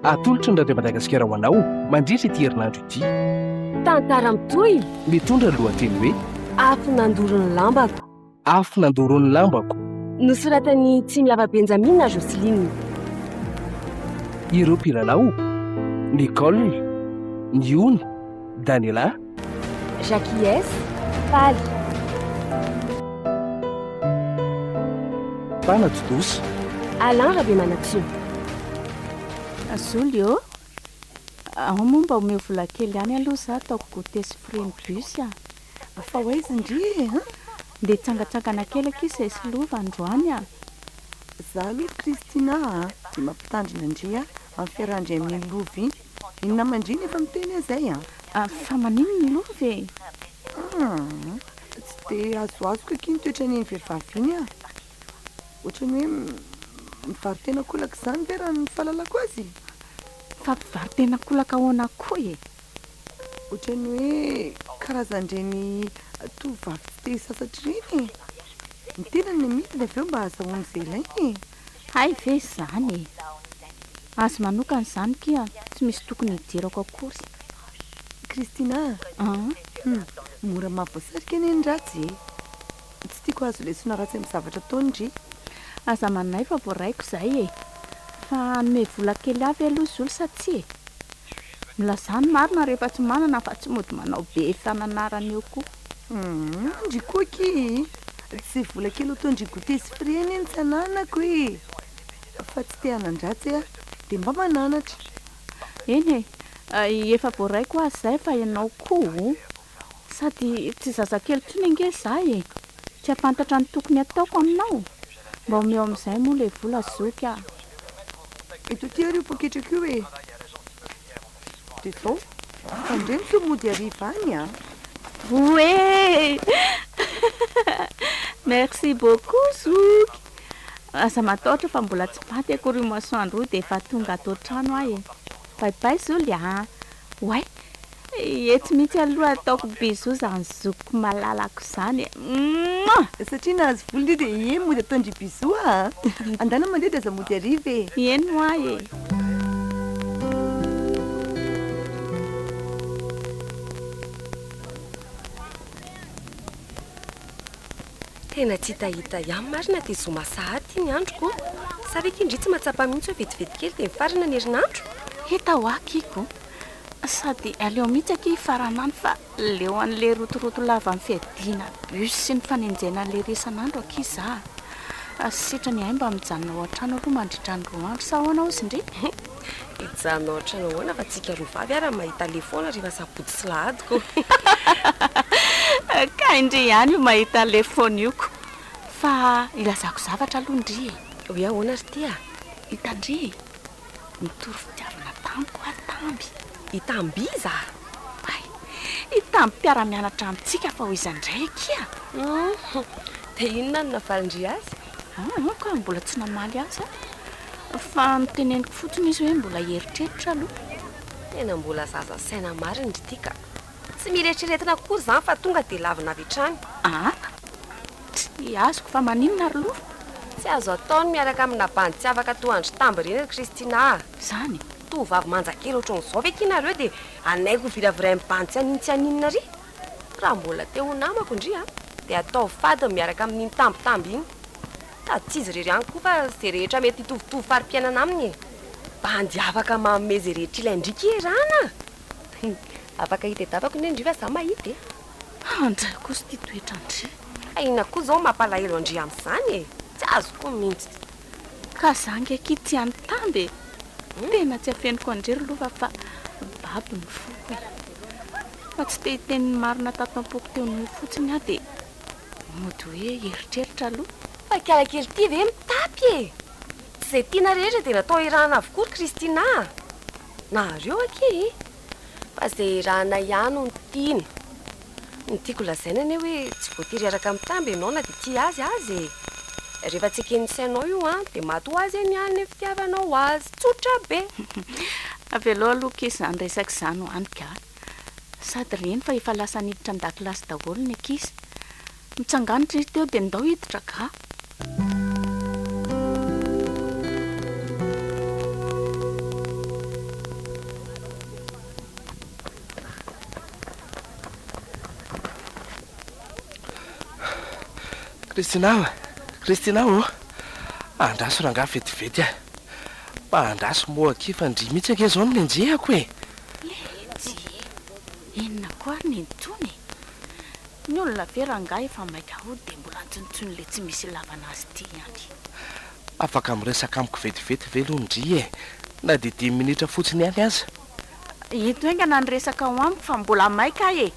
atolotry ny radio Madagasikara ho anao mandritra ity herinandro ity. Tantara mitohy mitondra ny lohateny hoe Afo Nandoro ny Lambako. Afo Nandoro ny Lambako. Nosoratany Tsimiava Benjamin Joseline. Ireo mpilalao Nicole, Niony, Daniela, Jacques, Paly, Panatodosy, Alain Rabemanatio. Azolio, ao momba omeo vola kely ihany aloha za ataoko goûter sy freny bus a. Fa hoaiza indri Ndeha hitsangatsangana kely akisa sy lova androany a. Za aloha Kristina dia mampitandrina indri amin'ny fiarandry amin'ny lova iny. Inona mandrina efa miteny azay Fa manino ny lova e? Tsy dia azoazoko akiny toetra ny vehivavy iny ohatrany hoe mivaritena kolaka izany ve raha ny fahalalako azy. Fa mpivaritena kolaka ahoana koa e? Ohatrany hoe karazan'ireny tovovavy tsy te sasatra ireny ny tena ny midina avy eo mba azahoany izay ilainy. Hay ve izany e? Azo manokana izany kia tsy misy tokony hijerako akory. Kristina, mora mahavoasarika anie ny ratsy tsy tiako azo lesona ratsy amin'ny zavatra ataony indri. Aza manay fa voaraiko izay e. Fa nome vola kely avy aloha zolo sa tsy e? Milazany marina rehefa tsy manana fa tsy mody manao be fananarana eo koa. Ndry koa ki tsy vola kely ataondry goûter sy freny eny tsy ananako fa tsy te hanan-dratsy dia mba mananatra. Eny e, efa voaraiko azy izay fa ianao koa sady tsy zazakely tsony ange za e. Tsy hafantatra ny tokony ataoko aminao. Mba omeo amin'izay moa ilay vola zoky a. Eto ty ary io poketrako io e. Dia zao fandreny so mody ariva any Oe merci beaucoup zoky. Aza matahotra fa mbola tsy paty akory io masoandro io dia efa tonga ato trano ahy e. Bye zoly Oay, etsy mihitsy aloha ataoko bisou izany zokiko malalako izany e. satria nahazo vola io dia mody ataondry bisou andana mandeha dia aza mody ariva e. Eny ho ahy e. Tena tsy hitahita ihany marina dia zoma sahaty ny androko. Sa ve kindry tsy mahatsapa mihitsy hoe vetivety kely dia mifarana ny herinandro. Hita ho akiko. Sady aleo mihitsy aky faranany fa leo an'le rotoroto lava amin'ny fiadiana bus sy ny fanenjena an'le resan'andro aky za. Sitra ny ahy mba mijanona ao an-trano aloha mandritra ny 2 andro sa ahoana ozy indri? Hijanona ao an-trano ahoana fa tsika roa vavy ara mahita telefona rehefa sabotsy sy lahadiko. Ka indri ihany io mahita telefona io ko. Fa ilazako zavatra aloha indri e. Hoe ahoana ry ty Hitandri nitory fitiavana tamiko tamby. Hitamby iza? Hitamby mpiara-mianatra amintsika fa ho izandray akia. Dia inona no navalindry azy? Ka mbola tsy namaly azy fa niteneniko fotsiny izy hoe mbola heritreritra aloha. Tena mbola zaza saina marina ry ty ka tsy miretriretina akory izany fa tonga dia lavina avy hatrany. Tsy azoko fa maninona ry lova. Tsy azo ataony miaraka amina bany tsy afaka toandry tamby ireny Kristina. Zany tovavy manjakely ohatran'izao ve kinareo dia anaiko viraviray amin'ny bany tsy aninona tsy aninona ry. Raha mbola teo namako indri dia atao fady miaraka amin'iny tambitamby iny. Sady tsy izy irery ihany koa fa izay rehetra mety hitovitovy fari-piainana aminy mba handiavaka manome izay rehetra ilay ndrika rana. Afaka hitadiavako iny indri fa za mahita andray kosa ty toetra andri. Inona koa izao mampalahelo andri amin'izany tsy azoko mihitsy. Ka zangy aky tsy anytamby tena tsy afeniko andrery lova fa baby ny foko fa tsy te hiteniny marina tato am-poko teo ny fotsiny dia mody hoe heritreritra aloha. Fa kalakely ty ve mitapy tsy izay tiana rehetra dia natao irahana avokory Kristina. Nareo aky fa izay irahana ihany no tiana. Ny tiako lazaina anie hoe tsy voatery iaraka mitamby ianao na dia tia azy rehefa tsy ekeny sainao io dia maty ho azy eny ihany ny fitiavanao azy tsotra be. Avelao aloha kizy izany resaka izany ho any ka sady reny fa efa lasa niditra an-dakilasy daholo ny ankizy. Mitsanganitra izy teo dia ndao hiditra ka. Kristina o andraso rangaha vetivety a mba andraso moa kifandry mihitsy ake zao ny anjehako e enina koa ny entony ny olona verangah efa maika ho dia mbola antsontsony le tsy misy lavana azy ty ihany afaka miresaka amiko vetivety velondry e na dia 10 minitra fotsiny ihany aza ito engana ny resaka ho amiko fa mbola maika e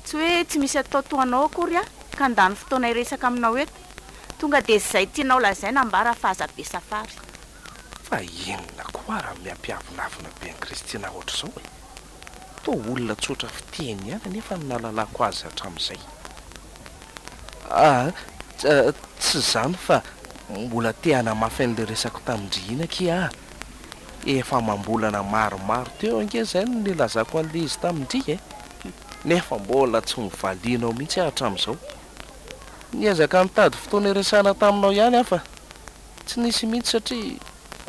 tsy hoe tsy misy atao toanao akory a ka andany fotoana iresaka aminao eto tonga dia izay tianao lazaina mbara fahazabe safary fa inona koa raha miampiavinavina be any Kristina ohatr'izao e to olona tsotra fiteny ihany nefa nalalako azy hatramin'izay tsy zany fa mbola te-ana mafy an'le resako tamindrihina ki efa mambolana maromaro teo ange zay no nilazako an'le izy tamindri e nefa mbola tsy mivalianao mihitsy hatramin'izao Hiezaka nitady fotoana iresana taminao ihany afa tsy nisy mihitsy satria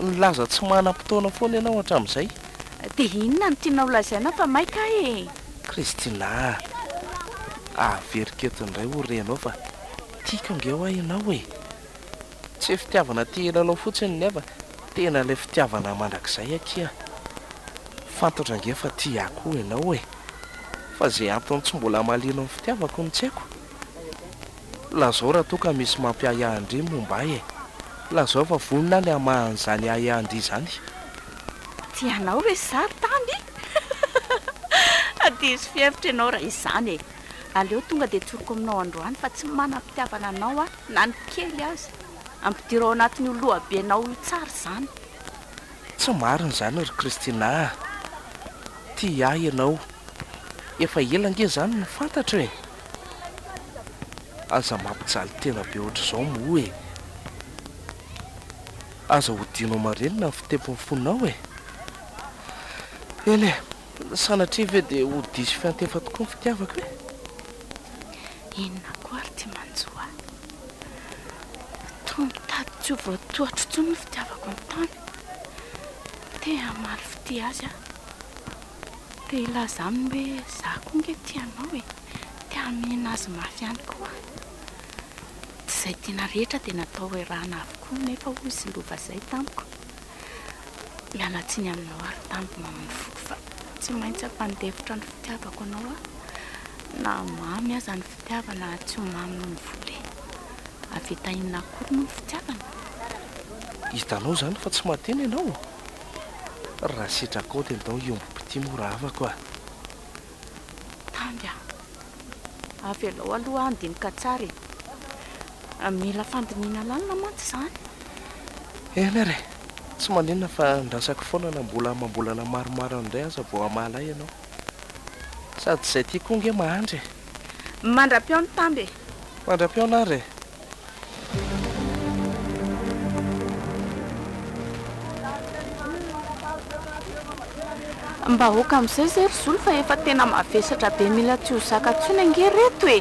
nilaza tsy manam-potoana foana ianao hatramin'izay dia inona no tianao lazaina fa maika e Kristina averiketo indray ho renao fa tiako angeo aho ianao e tsy fitiavana ty elanao fotsiny nefa tena ilay fitiavana mandrakizay akia fantatra ange fa ty ako ianao e fa zay antony tsy mbola mahaliana ny fitiavako ny tsy haiko lazao raha toa ka misy mampiahiahandry momba e lazao fa vonina ny amahan'izany ahiahandry izany tianao re sary tamby adisy fievitra ianao raha izany e aleo tonga dia tsoroko aminao androany fa tsy manam-pitiavana anao a na ny kely azy ampidirao anatin'ny lohabenao io tsara izany tsy marina izany ry Kristina ty ahy ianao efa elange izany ny fantatra e aza mampijaly tena be ohatr'izao moa e aza hodinao marenina ny fitepony fonao e eny e sanatria ve dia hodisy fiantefa tokoa ny fitiavako e inona koa ary ty manjoa toa mitady tsy ho voatoatro tsony ny fitiavako ny tany tea maly fity azy a dia ilaza aminy hoe za koa nge tianao e tia mihina azy mafy ihany koa tsy izay tiana rehetra dia natao hoerahana avokoa nefa hoy izy lova izay tamiko mialatsiny aminao ary tamiko maminy foko fa tsy maintsy ampandevitra ny fitiavako anao a na mamy aza ny fitiavana tsy ho mamy no ny voly avita inona akory no ny fitiavana hitanao zany fa tsy mateny ianao raha sitrako dia ndao iombom-pity mora havako a tamby a avelao aloha andinika tsara e mila fandiniana lalina mantsy izany eny re tsy maninona fa ndrasako foana na mbola mambolana maromaro andray aza vao amalay ianao sady izay tia koa nge mahandry mandra-peo ny tamby e mandra-peo anary mba hoaka amin'izay zay ry zolo fa efa tena mavesatra be mila tsy ho zaka ntsony ange reto e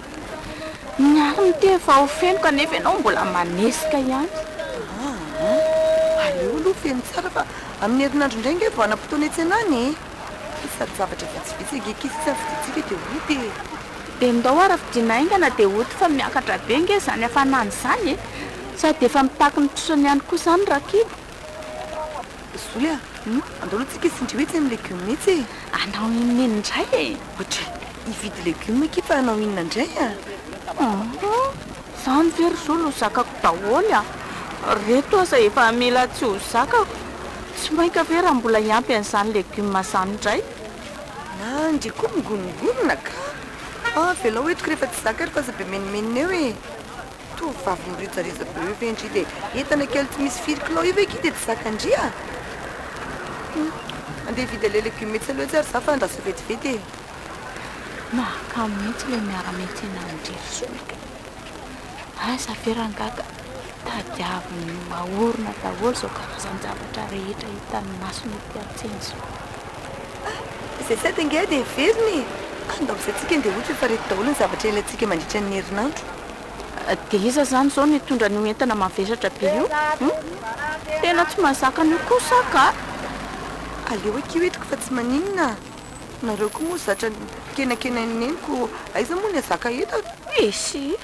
miaro ny te efa ho feno kanefa ianao mbola manesika ihany aleo aloha feno tsara fa amin'ny herinandro indray nge vao anam-potoana etsy anany sady zavatra vitsivitsy ange kisy fiditsika dia oty dia ndao ara fidinaingana dia oty fa miakatra be nge zany hafanany izany e sady efa mitaky ny trosany ihany koa izany rakibo zoly a andoloantsika isindry hoe tsy amin'ny legioma mihitsy anao inona indray e ohatra hividy legioma ki fa anao inona indray a izany very zolo ho zakako daholy a reto aza efa mila tsy ho zakako tsy mainka ve raha mbola hiampy an'izany legioma izany indray na ndry koa migonongonona ka velao hoetriko rehefa tsy zaka ary fa aza be menimenina eo e to vavy mirejareza be eo ve ndry dia entana kely tsy misy firikilao io ve ki dia tsy zaka ndry a andeha hividy le legioma metsy aloha tsy ary za fa andrasa vetivety e mahakamo mihitsy ilay miara-metsena andrery solika aza verangaga tadiaviny ahorona daholo zao karazany zavatra rehetra hitany masony tiatseny zao izay sady ange dia veriny andao am'izay tsika andeha ohatra efa reto daholo ny zavatra ilayntsika mandritra ny herinandro dia iza zany zao nitondra ny entana mavesatra be io tena tsy mahazaka an'io kosaka aleo hoe ki hoetriko fa tsy maninona nareo koa moa zatra kenakena neniko aiza moa ny azaka eto esy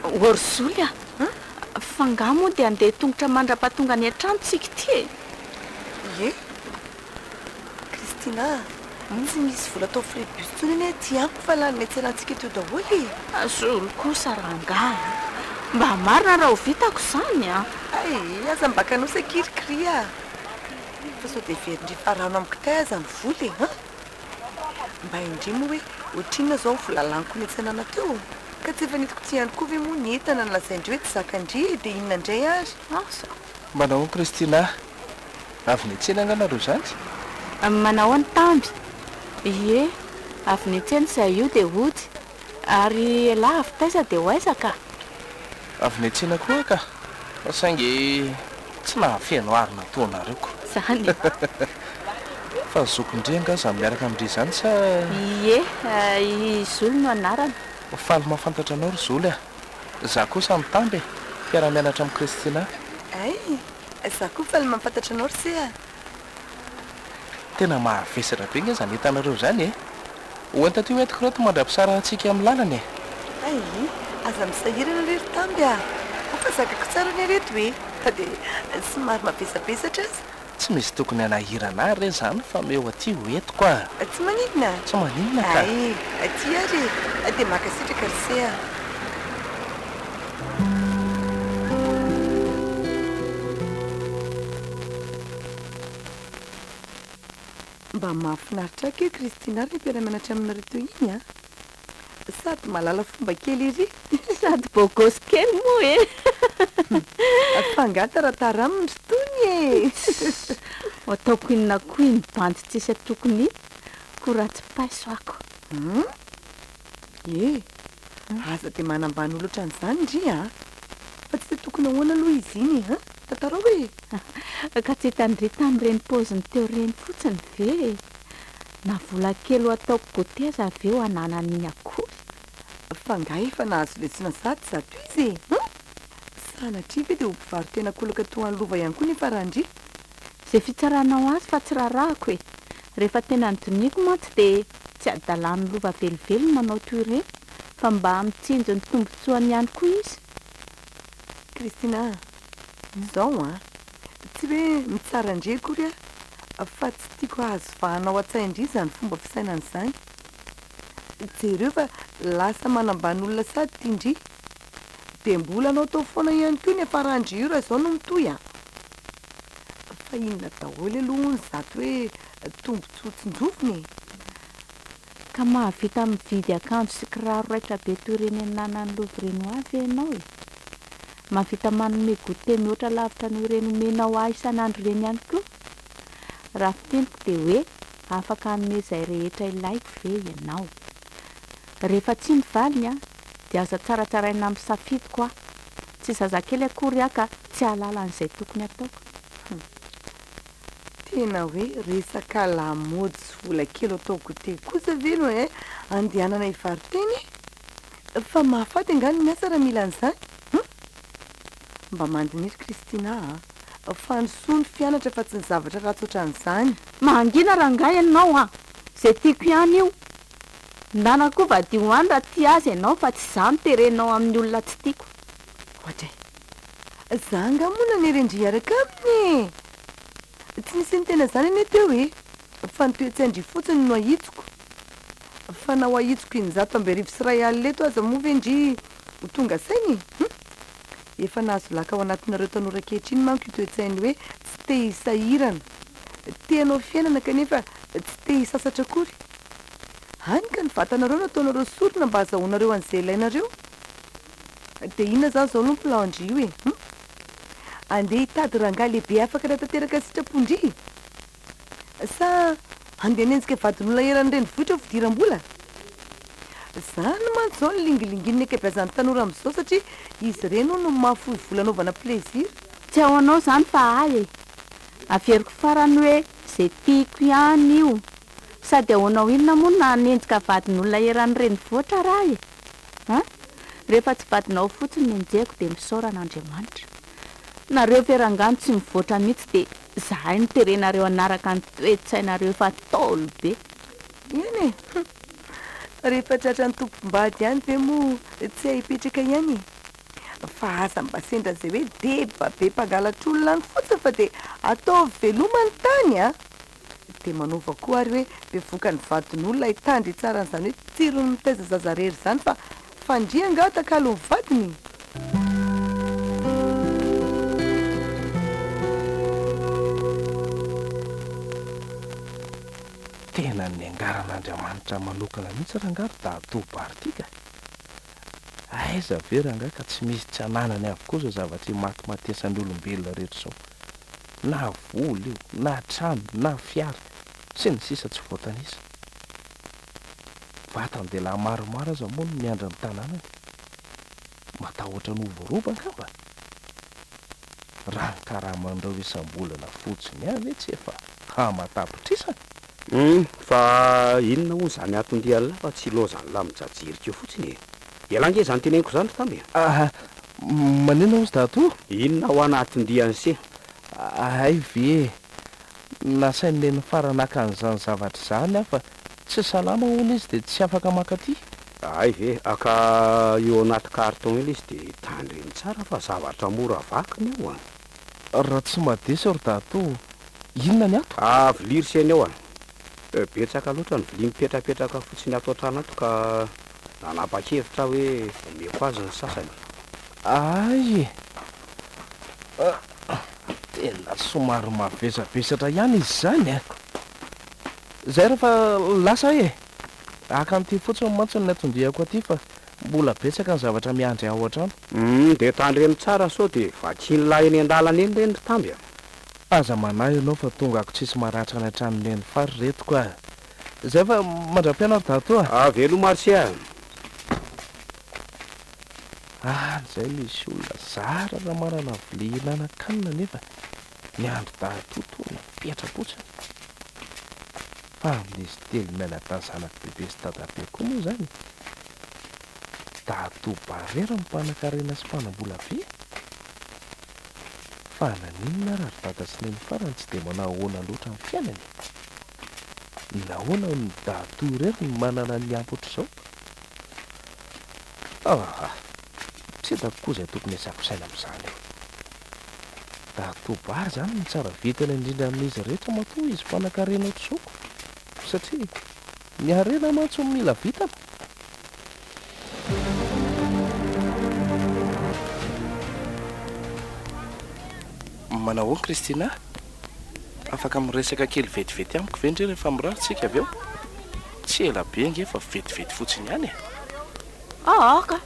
Orzoly fanga moa dia andeha tongotra mandra-pahatonga ny an-tranontsika ity Ye Kristina tsy misy vola atao fribus tsony eny ty ampy fa lany metserantsika eto daholy azolo kosa ranga mba marina raha ho vitako izany ay aza mbaka anao sakirikria fa sao dia verindry farano amiko tay aza ny voly mba indrimo hoe ohatrinona zao vola laniko metsenana teo ka tsy efa nitiko ty ihany koa ve moa ny entana ny lazaindry hoe tsy zakandry dia inona indray ary asa manao Kristina avy niantsena anganareo zany manao ny tamby ie avy niantsena izay io dia hody ary lahy avy taiza dia hoaizaka avy niantsena koa ka saingy tsy nahafeno arina toanareo ko zany fa zokondrenga za miaraka amindry zany sa ie izolo no anarana faly mahafantatra anao ry zoly za kosa mitamby mpiara-mianatra amin'ny Kristina ay za koa fa ly mahafantatra anao ry se tena mahavesatra be nge zany hitanareo zany hoenta ty hoentiko reto mandra-pisara antsika amin'ny lalany ay aza misahirana rery tamby fa zakako tsara ny areto hoe fa dia somary mavesabesatra azy tsy misy tokony anahirana re zany fa meo aty hoentiko tsy maninona tsy maninona ka ay aty ary dia makasitraka ry se mba mahafinaritra ke Kristina ry mpiara-mianatra aminareo teo iny sady malala fomba kely iry sady bogosy kely moa fangatarataramindry tony ataoko inona koa iny bandy tsisy atokony ko raha tsy paiso ako aza dia manambany olotra an'izany ndry fa tsy tokony ahoana aloha izy iny tantarao hoe ka tsy hitandry tamin'ireny paoziny teo reny fotsiny ve na vola kely ho ataoko gote aza avy eo ananany akory fa efa nahazo lesona zato izy sanatria ve dia ho mpivarotena kolaka toany lova ihany koa nefa rahandry izay fitsaranao azy fa tsy rarahako rehefa tena nydoniko matsy dia tsy adalany lova velively manao toy ireny fa mba mitsinjo ny tombotsoany ihany koa izy Kristina zao tsy hoe mitsara ndre kory fa tsy tiako ahazo vahanao a-tsaindry zany fomba fisainana izany jereo fa lasa manambany olona sady tiandry dia mbola anao tao foana ihany koa ny afarandry io raha zao no mitoy fa inona daholy aloha ny zato hoe tombotsotsinjofony ka mahavita mividy akanjo sy kiraro raitra be toy reny ananany lovoreno avy ianao mahavita manome gote mihoatra lavitra no ireny omenao isan'andro ireny ihany koa raha fiteniko dia hoe afaka hanome izay rehetra ilaiko ve ianao rehefa tsy mivaliny dia aza tsaratsaraina amin'ny safidiko tsy zazakely akory ka tsy halalan'izay tokony ataoko tena hoe resaka lamody sy vola kely atao gote kosa ve no andehanana hivaroteny fa mahafaty angano miasa raha mila an'izany mba mandiniry Kristina fansoa ny fianatra fa tsy ny zavatra raha tsotra an'izany mangina rangay ianao izay tiako ihany io ndana koa vadio hoany raha ty azy ianao fa tsy izany terenao amin'ny olona tsy tiako ohatray zanga moa nanerendry iaraka aminy tsy nisy ny tena izany ane teo hoe fa nitoetsaindry fotsiny no ahitsoko fa nao ahitsoko iny zato amby arivo sy ray alina leto aza moa vendry ho tonga sainy efa nahazo laka ao anatinareo tanora kehitriny manko itoetsainy hoe tsy te hisahirana teanao fiainana kanefa tsy te hisasatra akory hany ka ny vatanareo nataonareo sorona mba azahoanareo an'izay ilainareo dia inona zany zao aloha mpilaondry io andeha hitady rangahy lehibe afaka raha tanteraka sitrapondry sa andeha nenzika vadin'olona eran'ireny vohitra fidiram-bola zany mantsy zao ny lingilingininy akabiazany tanora amin'izao satria izy ireny no mahafohy volanaovana plaisir tsy ao anao izany fa averiko farany hoe izay tiako ihany io sady ahoanao inona moa na nenzika vadin'olona eran'ireny vohatra raha rehefa tsy vadinao fotsiny nenjeko dia misaoran'Andriamanitra nareo verangano tsy mivoatra mihitsy dia zahay ny terenareo anaraka ny toe-tsainareo efa taolo be eny rehefa tratra ny tompombady ihany ve moa tsy hahipetraka ihany fa aza mba sendra zay hoe deba be mpangalatr'olona ny fotsiny fa de atao velomany tany a de manova koa ary hoe bevoka ny vadin'olona hitandry tsara n'izany hoe tsirony mitaiza zazarery zany fa fandria ngataka alo ny vadiny. Tena ny angaran'Andriamanitra manokana mihitsy rangaro da atobarytika. Aiza ve ranga ka tsy misy tsy ananany avokoa zao zavatra matimatesany olombelona rehetra zao. Na voly io, na trano, na fiara, sy ny sisa tsy voatanisa. Vatany de lahy maromaro aza moa no miandra ny tanànany. Matahotra ny ovoroba angamba. Raha ny karaman'ireo isam-bolana fotsiny ihany tsy efa hamatapitrisana. Fa inona hoy zany atondiana fa tsy lozany lahy mijajirika eo fotsiny. Elange zany teneniko zany tamby. Manina hozy dato? Inona ho anatondiany se? Ay ve, nasain'ny ny faranaka an'izany zavatra zany fa tsy salama hono izy de tsy afaka makaty. Ay ve, aka eo anaty carton io izy de tandreny tsara fa zavatra mora vakiny io a. Raha tsy madesy ry dato, inona ny ato? Viliry seny eo a. Betsaka loatra ny vilia mipetrapetraka fotsiny ato an-trano ato ka nanapa-kevitra hoe omeko azy ny sasany. Ay, tena somary mavesabesatra ihany izy zany a. Zay rehefa lasa e, aka an'ity fotsiny mantsy ny atondiako aty fa mbola betsaka ny zavatra miandry ao an-trano. De tandreny tsara so de vakiny lahy eny an-dalana eny reny tamby a. Aza manahy ianao fa tonga ako tsisy maratra ny atranoneny fary retiko a. Zay fa mandra-piana ry dato a. Velo marché a. Zay misy olona zara raha marana vilia nanan-kanina nefa ny andro dato tona mipetra-potsiny. Fa amin'izy telo mianatany zanako bebe sy dadabe koa moa zany. Dato barera ny mpanan-karena sy mpanam-bola be. Fa naninona raha ry dada sy neny farany tsy de manao ahoana loatra ny fiainany. Nahoana ny dato irery ny manana ny ampotr' izao. Tsy hitako koa izay tokony hiasako saina amin'izany eo. Dato bary zany ny tsara vitana indrindra amin'izy rehetra matoa izy mpanan-karena ohatr'izao. Satria ny harena mantsy no mila vitana. Manao hono Kristina? Afaka miresaka kely vetivety amiko ve ndre rehefa miraritsika avy eo? Tsy ela be nge fa vetivety fotsiny ihany e. Ka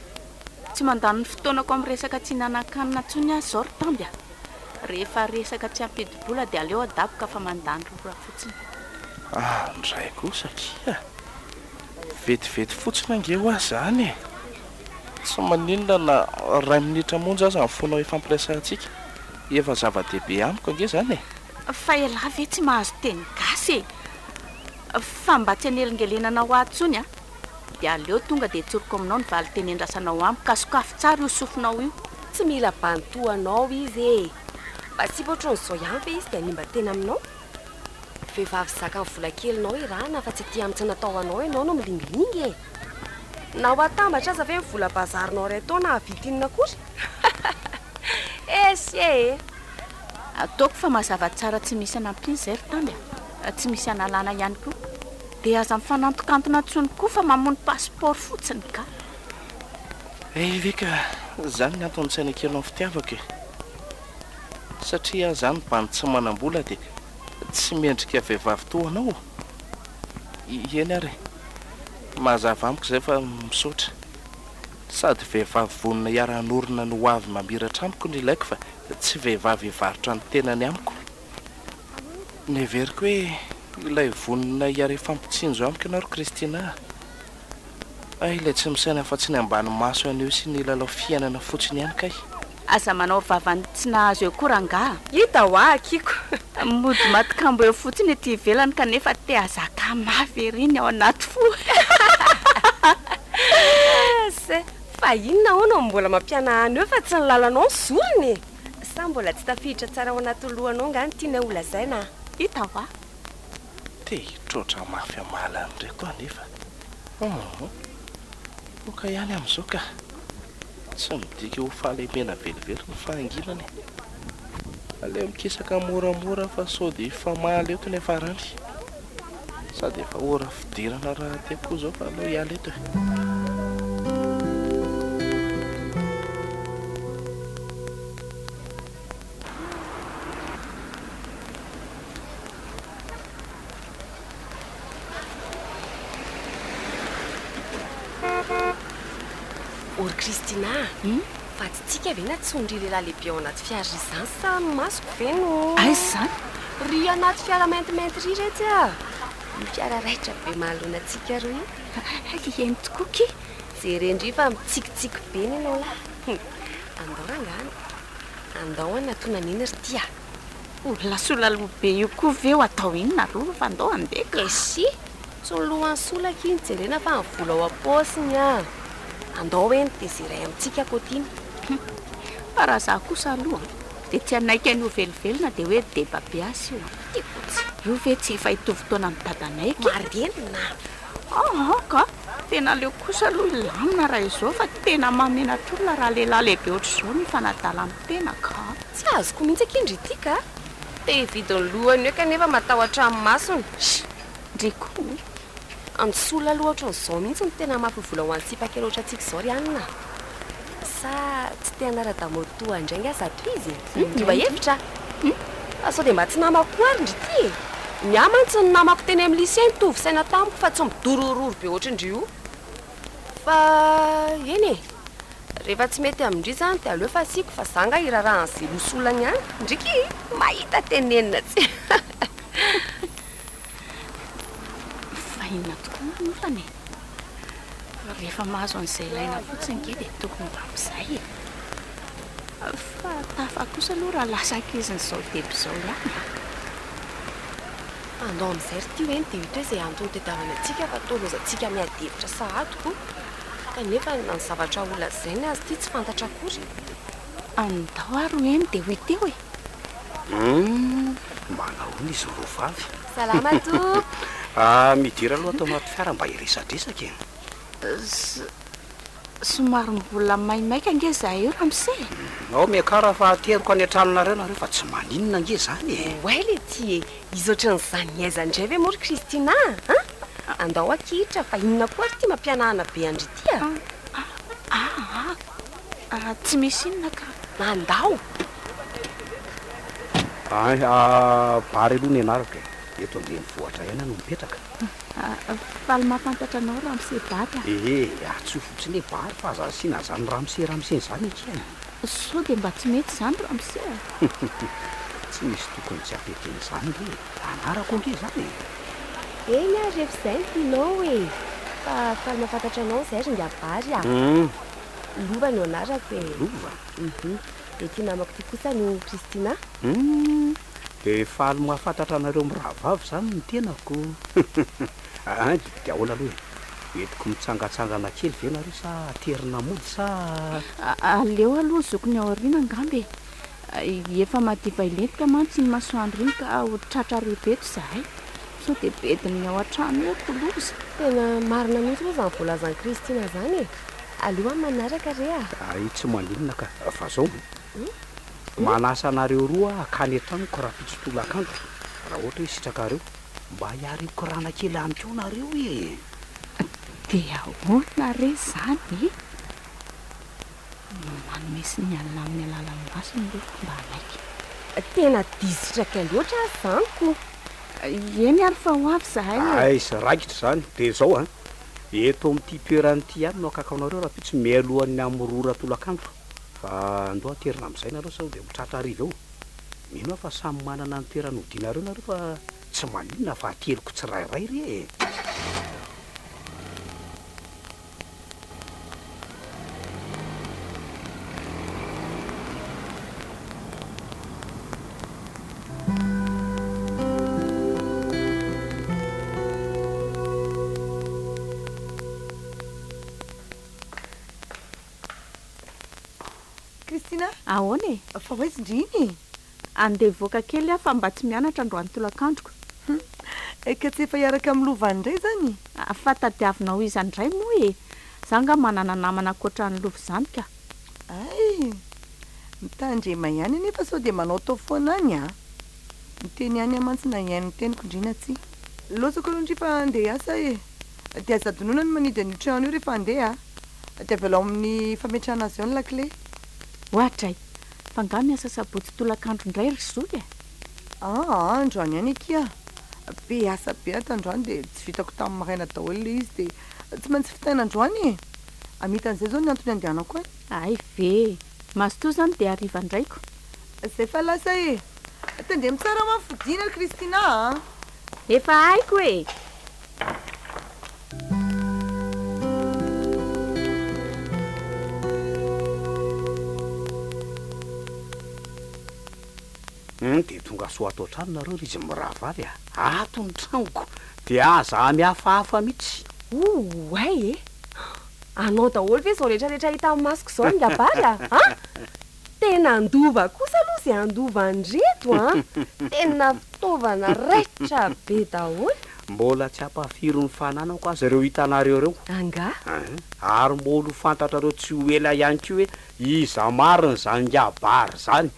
tsy mandany ny fotoanako amin'ny resaka tsy nanan-kanina ntsony azy zao ry tamby a. Rehefa resaka tsy ampidibola de aleo adaboka fa mandany rora fotsiny. Ndray kosa kia. Vetivety fotsiny ange ho azy zany e. Tsy maninona na 2 minitra monja aza mifonao ifampiresantsika. Efa zava-dehibe amiko ange zany e. Fa ela ve tsy mahazo teny gasy e. Fa mba tsy anelingelenana ho atsony a. De aleo tonga de tsoroko aminao ny vali teny endrasanao amiko ka sokafy tsara io sofinao io. Tsy mila bantoanao izy e. Mba tsy potrony zao ihany fe izy de animba tena aminao. Vehivavy zaka ny vola kelinao irana fa tsy tia amitsy natao anao ianao no milingilingy e. Na ho atambatra aza ve ny vola bazarinao ray tao na avitinina kory. Esye. Ataoko fa mazava tsara tsy misy anampiny zay ry tamby a. Tsy misy analana ihany koa. De aza mifanantokantona tsony koa fa mamono passeport fotsiny ka. Ve ka zany ny antony tsy anekenao fitiavako e. Satria zany bany tsy manam-bola de tsy mendrika vehivavy toa anao. Eny ary, mazava amiko zay fa misaotra. Sady vehivavy vonona hiara-norona no avy mamiratra amiko ny ilaiko fa tsy vehivavy hivarotra ny tenany amiko. Neveriko hoe ilay vonona hiara fampitsinjo amiko ianao ry Kristina. Ilay tsy misaina fa tsy ny ambany maso an'io sy ny lalao fiainana fotsiny ihany kay. Aza manao vavany tsy nahazo eo koa rangaha. Hita ho akiko. Mody matikambo eo fotsiny ety ivelany kanefa te azaka mafy eriny ao anaty fo. Fa inona hono mbola mampiana any eo fa tsy ny lalanao zorony. Sa mbola tsy tafiditra tsara ao anaty lohanao ngany tiana olazaina. Hita va? Te hitrotra mafy amalany reto anefa. Oka ihany amin'izao ka. tsy midika ho fahalemena velively ny fahanginany. Aleo mikisaka moramora fa sao dia famaly eto ny afarany. Sady efa ora fidirana raha tiako zao fa aleo hiala eto. Ory Kristina, fa tsy tsika ve na tsondry lehilahy lehibe ao anaty fiara izany sa masoko ve no? Aiza zany? Ry anaty fiara maintimainty ry retsy a. Ny fiara raitra be mahalona antsika roy. Eny tokoky. Jerendry fa mitsikitsiky be ny anao lahy. Andao rangana. Andao anatona nina ry tia. Lasola lobe io koa ve ho atao inona ro fa andao andeka. Esi, tsy lohan'ny solaka iny jerena fa ny vola ao am-paosiny a. Andao eny dia ziray amintsika kotiany. Fa raha za kosa aloha dia tsy anaika ny ho velivelona dia hoe deba be asy io. Tikotsy. Io ve tsy efa hitovy taona amin'ny dadanay ke? Marenina. Ka tena leo kosa aloha ilamina raha izao fa tena mamenatra olona raha lehilahy lehibe ohatr'izao ny fanadala amin'ny tena ka. Tsy azoko mihitsy akindry ity ka. Te hividin'ny lohany eo kanefa matahotra amin'ny masony. Ndreko Ansola aloha ohatran'izao mihitsy ny tena mampivola ho antsipaka loatra antsika izao ry anina. Sa tsy te hanara-damotoa indray nga zato izy? Diva hevitra. Sao dia mba tsy namako ary ndry ity. Miamantsy ny namako teny amin'ny lycée nitovy saina tamiko fa tsy midorororo be ohatrandry io. Fa eny e, rehefa tsy mety amindry zany dia aleo fa asiako fa zanga irarahan'ny zelosolany any. Ndriky mahita tenenina tsy. Inona tokoa nofany rehefa mahazo an'izay ilaina fotsiny ke dia tokony mba amin'izay fa tafa kosa aloha raha lasaka izy n'izao deby izao ihany. Andao amin'izay ry tio eny dia hita hoe izay antony tediavana antsika fa tolozantsika miadevitra sahadoko kanefa na ny zavatra olona izay ny azy ity tsy fantatra akory. Andao ary eny dia ho ity hoe Manao izy rovavy. Salama to. Midira aloha atao anaty fiara mba hiresadresaka e. Somary mbola maimaika nge zahay eo ramose. Ao miakara fa teriko any an-tranonareo nareo fa tsy maninona nge zany e. Oely ty e, izy ohatran'izany niaiza indray ve mory Kristina? Andao akihitra fa inona koa ry ty mampianahana be andry ity a? Tsy misy inona ka. Andao. Bary aloha ny anarako e. Eto andeha mivoatra ihany no mipetraka. Faly mampantatra anao ramose bady a. Tsy fotsiny hoe bary fa aza asiana zany ramose zany ekeny. Sao dia mba tsy mety zany ramose. Tsy misy tokony tsy apeteny zany hoe anarako nge zany e. Eny a rehefa izay ny tianao e. Fa faly mampantatra anao izay ry nga bary a. Lova no anarako e. Lova? Dia ty namako ty kosa no Kristina. Dia faly mahafantatra anareo mirahavavy zany ny tenako. Dia ahoana aloha e. Entiko mitsangatsangana kely ve nareo sa terina mody sa? Aleo aloha zokony ao aoriana angambe. Efa madiva ilentika mantsy ny masoandro iny ka ho tratra rebeto izahay. Sao dia bediny ao an-trano eo toloza. Tena marina mihitsy moa izany voalazan'i Kristina zany e. Aleo amin'ny manaraka re a. Tsy maninona ka fa zao manasa anareo roa akany an-tranoko raha fitsotolakandro raha ohatra hoe sitrakareo mba hiariko rana kely any koa nareo e. Dia ahoana re zany manome signalina amin'ny alalan'ny masony aloha mba alaiky. Tena disitraka loatra azaniko. Eny ary fa ho avy izahay. Sy raikitra zany dia zao eto amin'ity toeran'ity ihany no akakaonareo raha pitsy mialohan'ny amorora tolakandro fa andao aterina amin'izay nareo sao dia mitratra ariva eo. Mino fa samy manana ny toerana hodianareo nareo fa tsy maninona fa ateliko tsirairay re e. Kristina, ahoana e? fa hoaizy indriny andeha voaka kely aho fa mba tsy mianatra androany tolakandroko. Ka tsy efa hiaraka amin'ny lovany indray zany? Fa tadiavinao izany indray moa e. Za nga manana namana ankoatra ny lova izany ka. mitandre mahihany nefa sao dia manao tao foana any a miteny any amantsina ihany miteny kondrina tsy losako aloha ndry fa andeha asa e dia azadonona ny manidy ny trano io rehefa andeha dia avelao amin'ny fametrahana azy ao ny lakle ohatray fa nga miasa sabotsy tolakandro indray ry zoky e androany ihany ekia be asa be atandroany dia tsy vitako tamin'ny maraina daholo le izy dia tsy maintsy fitaina androany amitan'izay zao ny antony andehanako any ay ve masoto zany dia ariva ndraiko zay fa lasa e tandea mitsara mafodina ry Kristina efa haiko e dia tonga soa atao trano nareo ry izy mirahavavy ato ny tranoko dia aza mihafahafa mihitsy ay e anao daholo ve zao rehetrarehetra hita amin'ny masoko zao ngabary tena andova kosa aloha zay andova andreto tena fitaovana raitra be daholo mbola tsy hampafiry ny fananako azy ireo hitanareo reo anga ary mbolo fantatrareo tsy ho ela ihany ko hoe iza mariny zany ngabary zany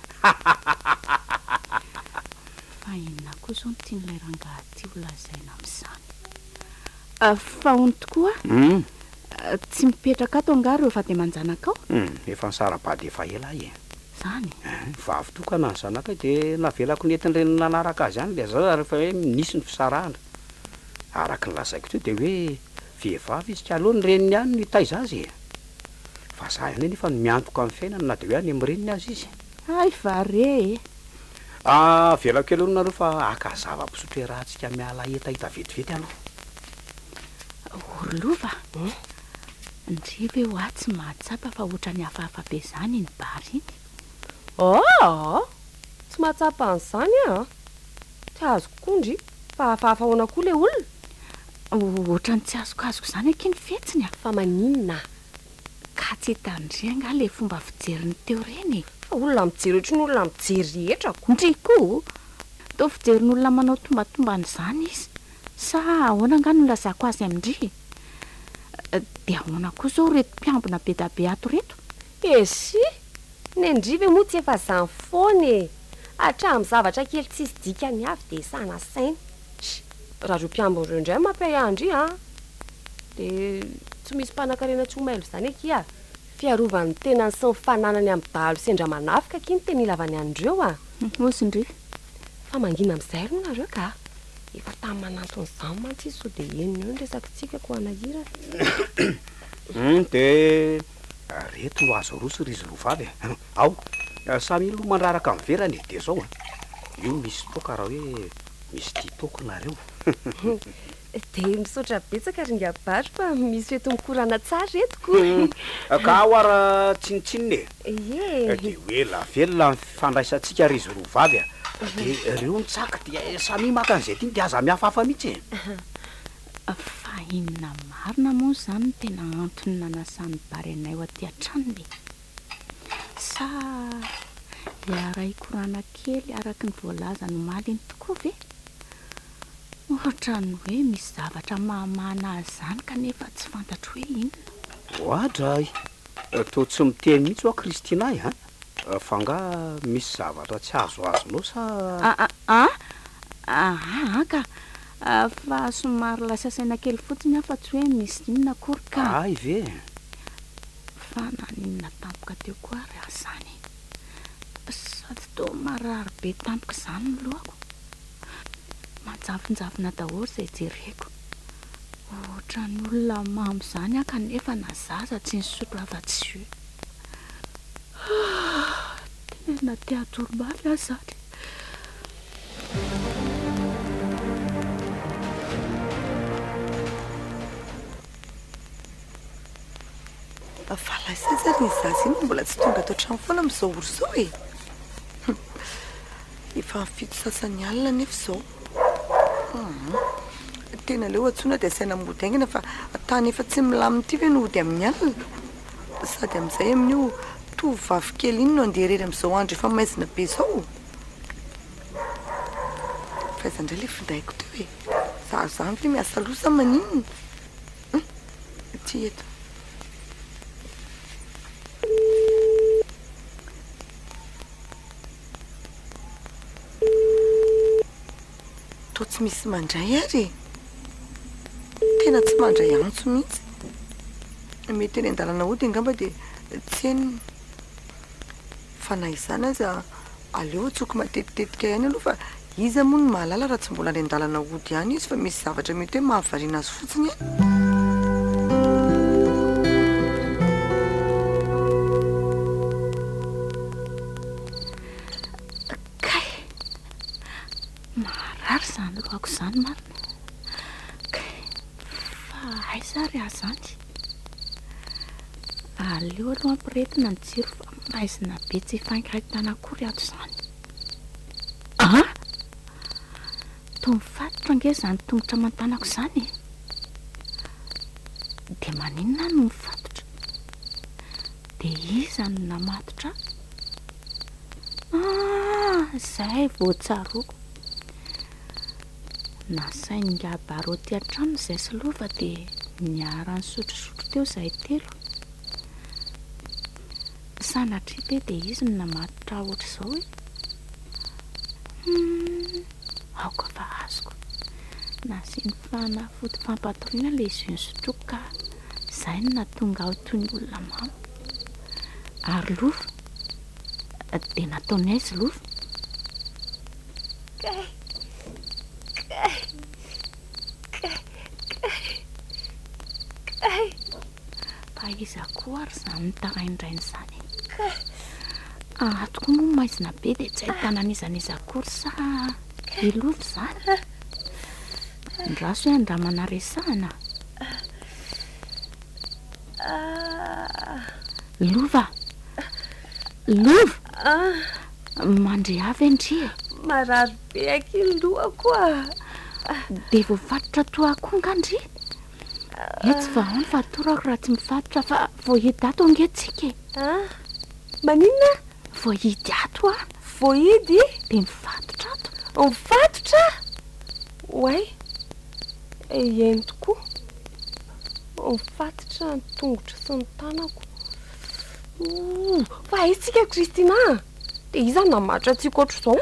fa inona koa zao nytian'ilay rangahaty olazaina amin'izany fa hony tokoa tsy mipetraka ato anga reo fa dia manjanaka ao efa ny sarabady efa ela e zany vavy tokana ny zanakay dia navelako nentin'ireny nanaraka azy any le za rehefa hoe nisy ny fisarahana araka ny lazaiko teo dia hoe vehivavy izy ka aloha ny reniny any ny taiza azy fa za ihany nefa ny miantoka amin'ny fiainana na dia hoe any amin'ny reniny azy izy ay vare velako aloha nareo fa akazava-pisotro e rahantsika miala hetahita vetivety aloha orlova ndry ve ho atsy mahatsapa fa ohatra ny hafahafa be zany ny bary iny tsy mahatsapa an'izany tsy azoko kondry fa hafahafa hoana koa le olona ohatra ny tsy azokazoko zany akiny fetsiny fa maninona ka tsy hitandrianga le fomba fijeriny teo reny fa olona mijery ohatra ny olona mijery rehetra ndry koa to fijerin'olona manao tombatombany zany izy sa ahoana nga no lazako azy amindry dia ahoana koa zao reto mpiambina be da be ato reto esy nendrive moa tsy efa zany foany hatramin'ny zavatra kely tsisy dika ny avy dia sana sainy raha reo mpiambina reo indray mampiayandry dia tsy misy mpanan-karena tsy homailo zany ekia fiarovan'ny tenany sy ny fananany amin'ny dahalo sendra manafika kiny tena ilavany andreo osindry fa mangina amin'izay aloha nareo ka efa tamin'ny mananton'izany mantsy izy so dia eny eo ny resakitsika ko anahira dia reto no azo rosy ry izy rovavy ao samy ilo manaraka amin'ny verany dia zao io misy toka raha hoe misy tia tokonareo dia misaotra betsaka ry ngabary fa misy feto mikorana tsara retoko ka ao ara tsinitsininy ie dia hoe lavelona mifandraisantsika ry izy rovavy dia reo nitsaka dia samy maka an'izay ty dia aza mihafahafa mihitsy fa inona marina moa zany no tena antony nanasan'ny bary anay ho aty an-tranony sa hiara hikorana kely araka ny voalaza no maliny tokoa ve ohatra ny hoe misy zavatra mahamana azy zany kanefa tsy fantatro hoe inona ohatray to tsy miteny mihitsy hoa Kristina fa nga misy zavatra tsy azo azonao sa ka fa somary lasa saina kely fotsiny afa tsy hoe misy inona akory ka ay ve fa naninona tampoka teo koa ry azany sady to marary be tampoka izany ny lohako manjavinjavina daholo izay jereko ohatra ny olona mamy izany kanefa na zaza tsy nisotro afa-tsy tena teatoromaly azany falasazary ny zazy iny mbola tsy tonga atao trano foana amin'izao oro zao efa mifito sasany alina nefa izao tena leo atsona dia asaina mody aingana fa tany efa tsy milaminy ve no ody amin'ny alina sady amin'izay amin'io tovavy kely iny no andeha rery amin'izao andro efa maizina be izao fa iza indray le findaiko teo za zany ve miasa losa maninona ty eto misy mandray ary tena tsy mandray antso mihitsy mety eny an-dalana ody angamba dia tsy eniny fa na izany aza aleo tsoky matetitetika ihany aloha fa izy moa ny mahalala raha tsy mbola any an-dalana ody ihany izy fa misy zavatra mety hoe mahavariana azy fotsiny kay marary zany lohako izany marina kay fa aizary ahy zany aleo aloha ampiretina ny jiro fa maizina be tsy hifankaitana akory ato izany to mifatotra ange zany tongotra aman-tanako izany dia maninona no mifatotra dia iza no namatotra izay voatsaroko nasainy ngabaro ty an-trano izay sy lova dia niara-ny sotrosotro teo izay telo sanatry te dia izy no namatotra ohatra izao hoe aoka fa azoko nasiny fanafody fampatoriana le izy ny sotroko ka izay no natonga ao toy ny olona mamo ary lova dia nataony aizy lova fa iza koa ary izany nitaraindrainy izany atoko moa maizina be dia tsy ahitana an'izaniza akory sa ilova izany ndraso hoe andramana resahana lova mandre avy andria marary be akiny lohako dia voafatotra toa akonga andria etsy va ao ny fatorako raha tsy mifatotra fa voahidy ato angetsika maninona voahidy ato voahidy dia mifatotra ato mifatotra way eny tokoa mifatotra ny tongotra sy ny tanako fa aitsika Kristina dia iza namatra tsika oatra izao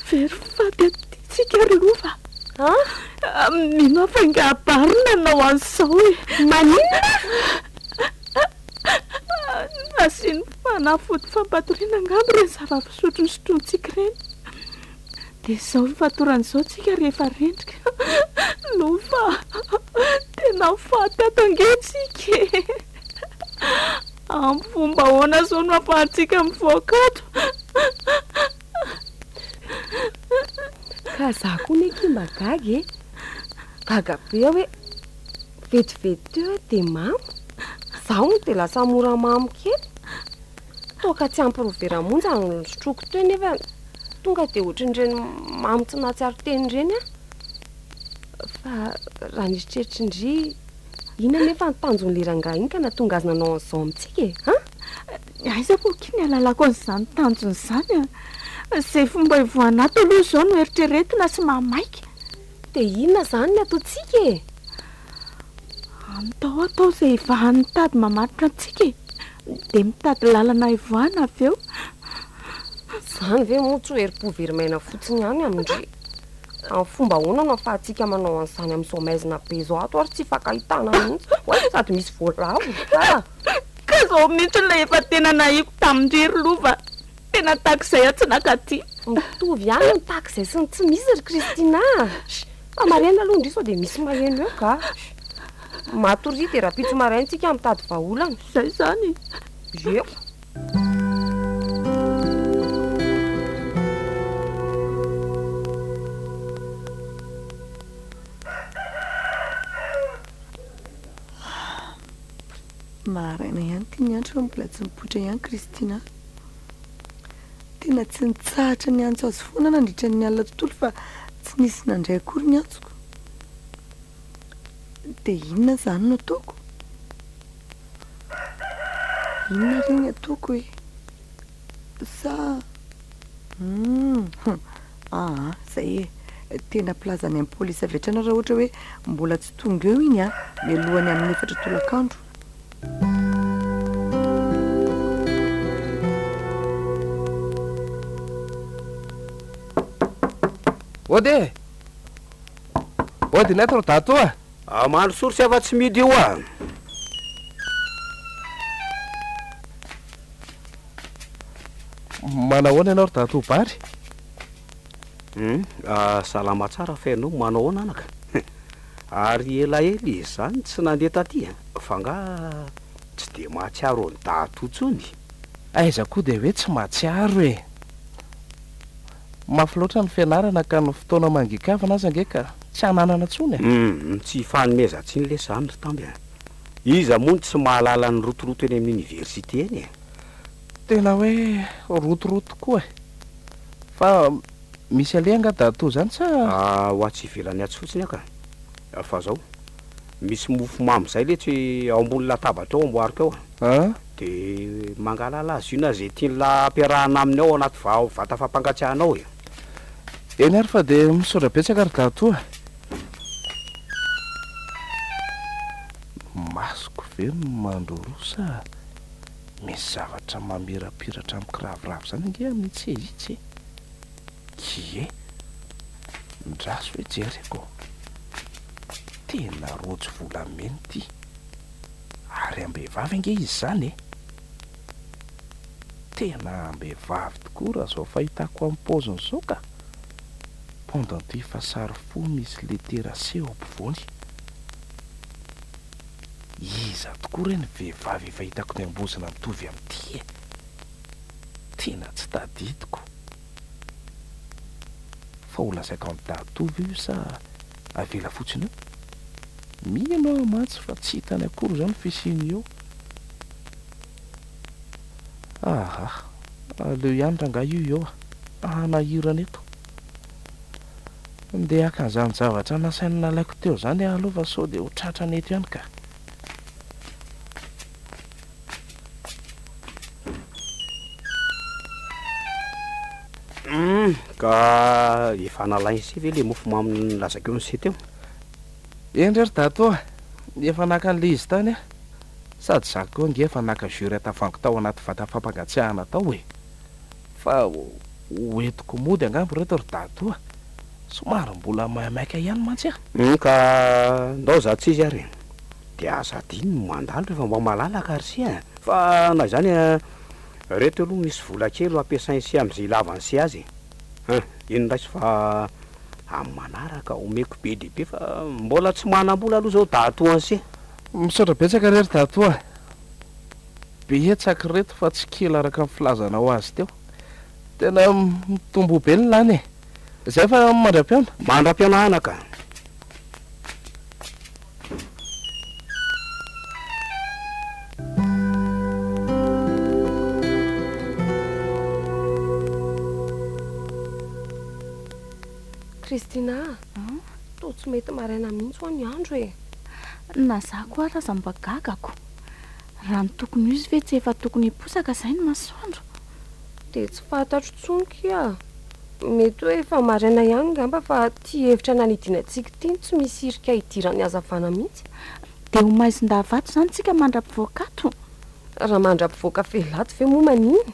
very fady atytsika ry lova mino afangabarina nao an'izao hoe maninona nasiny fanafody fampatoriana angamba reny zava-pisotro ny sotroantsika ireny dia izao fatoran'izao tsika rehefa rendrika lova tena faty ato angetsika amin'ny fomba ahoana zao no afahantsika mivoakato ka za koa ny kimba gaga gaga be hoe vetivety teo dia mamo zaho no dia lasa mora mamo kely toka tsy ampiroveramonja ny sotroko teo nefa tonga dia ohatran'ireny mamo tsy nahatsiaro teny ireny fa raha nisy treritryndry ina nefa nitanjon'leranga iny ka natonga azy nanao an'izao amintsika aiza pokiny alalako an'izany tanjony izany izay fomba ivoanato aloha izao no eritreretina sy mamaika dia inona izany ny ataontsika antao atao izay ivahany mitady mamatotra antsika dia mitady lalana ivoana avy eo izany ve moa tsy ho herim-poverymaina fotsiny ihany amindry amin'ny fomba ahoana no afahantsika manao an'izany amin'izao maizina be izao ato ary tsy hifankahitana mihitsy hoe sady misy voalavo ka izao mihitsy ilay efa tena nahiko tamin-drery lova tena takizay tsy nakaty mitovy ihany ny takizay sy ny tsy misy ry Kristina fa maraina aloha indrisao dia misy maheno eo ka matory dia raha pitso maraintsika mitady vahaolana izay izany eo maharaina ihany ty ny andro fa mbola tsy mipoitra ihany Kristina tena tsy nitsahatra ny antso azy foana nandritra ny alina tontolo fa tsy nisy nandray akory ny antsoko dia inona izany no ataoko inona reny ataoko hoe sa izay tena plazany amin'ny polisy avy hatrana raha ohatra hoe mbola tsy tonga eo iny mialohany amin'ny efatra tolakandro ody netro dato maro sory sy afa-tsy midy io manahoana ianao ry dato bary salama tsara fa ianao manao ahoana anaka ary elaely izy zany tsy nandeha taty fa nga tsy de mahatsiaro ny dato tsony aiza koa de hoe tsy mahatsiaro e mafy loatra ny fianarana ka ny fotoana mangikavana aza nge ka tsy hananana tsony tsy fanomezantsiny le zany ry tamby iza moa ny tsy mahalala ny rotoroto eny amin'ny université eny tena hoe rotoroto koa fa misy aleanga dato zany sa ho atsy ivelany atsy fotsiny aka fa zao misy mofo mamy zay le tsy ao ambony latabatra ao amboariko ao de mangalala azy io na zay tian'la ampiarahana aminy ao anaty vata fampangatsiahanao eny ary fa de misaotra-betsaka ry dato masoko ve mandorosa misy zavatra mamirapiratra amin'ny kiravoravo zany nge amin'itsy itsy kie ndraso hoe jereko tena rojo volameny ty ary ambehivavy nge izy zany tena ambehivavy tokoa raha zao fahitako amin'ny paoziny zao ka pendant ty fa sary fo misy letera seo ampovoany iza tokoa reny vehivavy efa hitako ny ambozina mitovy amin'ity tena tsy tadidiko fa ho lazaiko amin'ny datovy io sa avela fotsiny io mianao amatsy fa tsy hitany akory zany fisiny eo aleo ihany ranga io eo nahirana eto ndeha akan'izany zavatra nasainy nalaiko teo zany aloha fa sao de ho tratrana eto ihany ka ka efa nalainy sy ve le mofo mamy lazaka eo ny se teo endrery dato efa naka an'le izy tany sady zako eo nge efa naka jury atafango tao anaty vata fampangatsiahana tao fa hoentiko mody angambo reto ry dato somary mbola maimaiky ihany mantsy ka ndao za tsy izy ary de aza adino mandalo rehefa mba malalaka ary sy fa na zany reto aloha misy vola kely ampiasainy sy am'izay lavany sy azy ino raisy fa amin'ny manaraka omeko be dehibe fa mbola tsy manam-bola aloha zao dato ansy misaotra betsaka rery dato betsaky reto fa tsy kely araka ny filazanao azy teo tena mitombo be ny lany zay fa mandram-piona anaka Kristina to tsy mety maraina mihitsy ho any andro na za koa raha mba gagako raha ny tokony izy ve tsy efa tokony hiposaka zay ny masoandro de tsy fantatro tsonky mety hoe efa maraina ihany ngamba fa ty hevitra nanidinantsika ty tsy misy irika hidirany azavana mihitsy de ho maizindaavato zany tsika mandra-pivoakato raha mandra-pivoaka felato ve moa maniny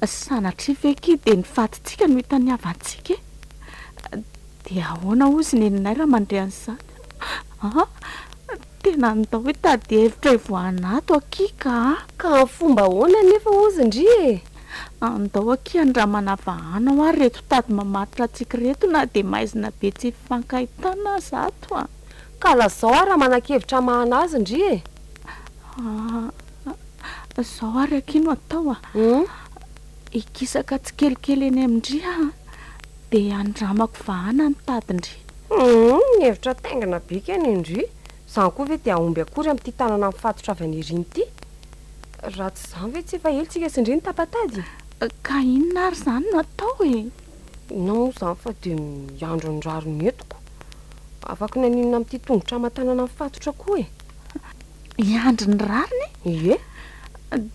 sanatria veky de ny fatitsika no hitany avantsika de ahoana ozy neninay raha mandre an'izany tena ndao hoe tady hevitra ivoanato akika ka fomba ahoana nefa ozy ndri andao aky any raha manavahana ho ary reto tady mamatitra atsika reto na de maizina be tsy fankahitana zato ka lazao raha manan-kevitra mahana azy ndri zao ary akino atao ikisaka tsy kelikely eny amindri de andramako vahana ny tadindry hevitra taingana bika any indry zany koa ve de ahomby akory amin'ity tanana mifatotra avy any riny ity raha tsy zany ve tsy efa elitsika sy ndriny tapatady ka inona ary zany no atao no zany fa de miandro ny raro ny etiko afaka naninona amin'ity tongotra aman-tanana mifatotra koa iandro ny rariny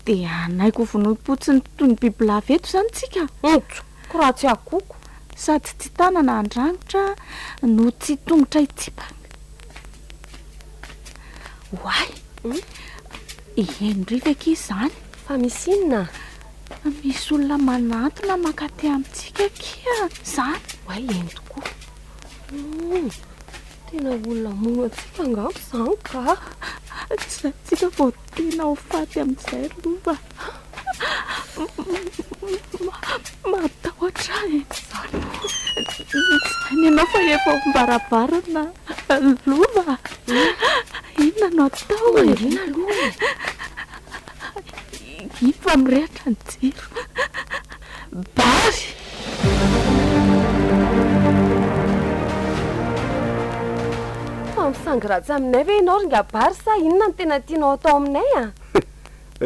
de anaiko vonoim-potsiny toy ny bibilava eto zany tsika ko raha tsy akoko sady tsy tanana andrangotra no tsy tongotra itsipaka hoay ihendry veky izy zany fa misy inona misy olona manatona makaty amintsika kia zany Way eny tokoa. Tena olona mono atsika angamba izany ka. Tsika vao tena ho faty amin'izay lova. Matahotra izany. Izany ianao fa efa mbarabarana lova. Inona no atao e? Inona aloha e? Ifa mirehatra ny jiro. Bary! Misangy-ratsy aminay ve ianao ringabary sa inona no tena tianao atao aminay a?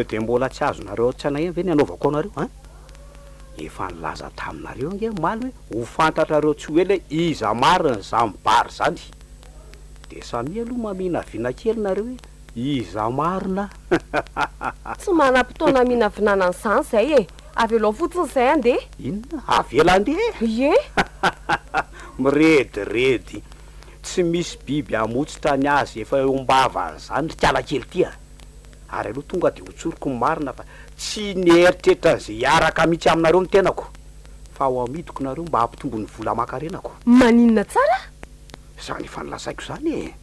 Dia mbola tsy azonareo tsanay ve ny anaovako anareo a? Efa nilaza taminareo nge maly hoe ho fantatrareo tsy hoe le iza marina zamibary zany. Dia samy aloha mamina vina kely nareo hoe iza marina. Tsy manam-potoana mina vinana an'izany izay e. Avelao fotsiny izay andeha. Inona? Avela andeha? Ie. Mirediredy. Tsy misy biby amotsitra ny azy efa ombava zany ry kiala kely tia. Ary aloha tonga dia hotsoroko ny marina fa tsy nieritreritra izay hiaraka mihitsy aminareo ny tenako. Fa ho amidiko nareo mba hampitombo ny vola makarenako. Maninona tsara? Izany efa nilasaiko izany e.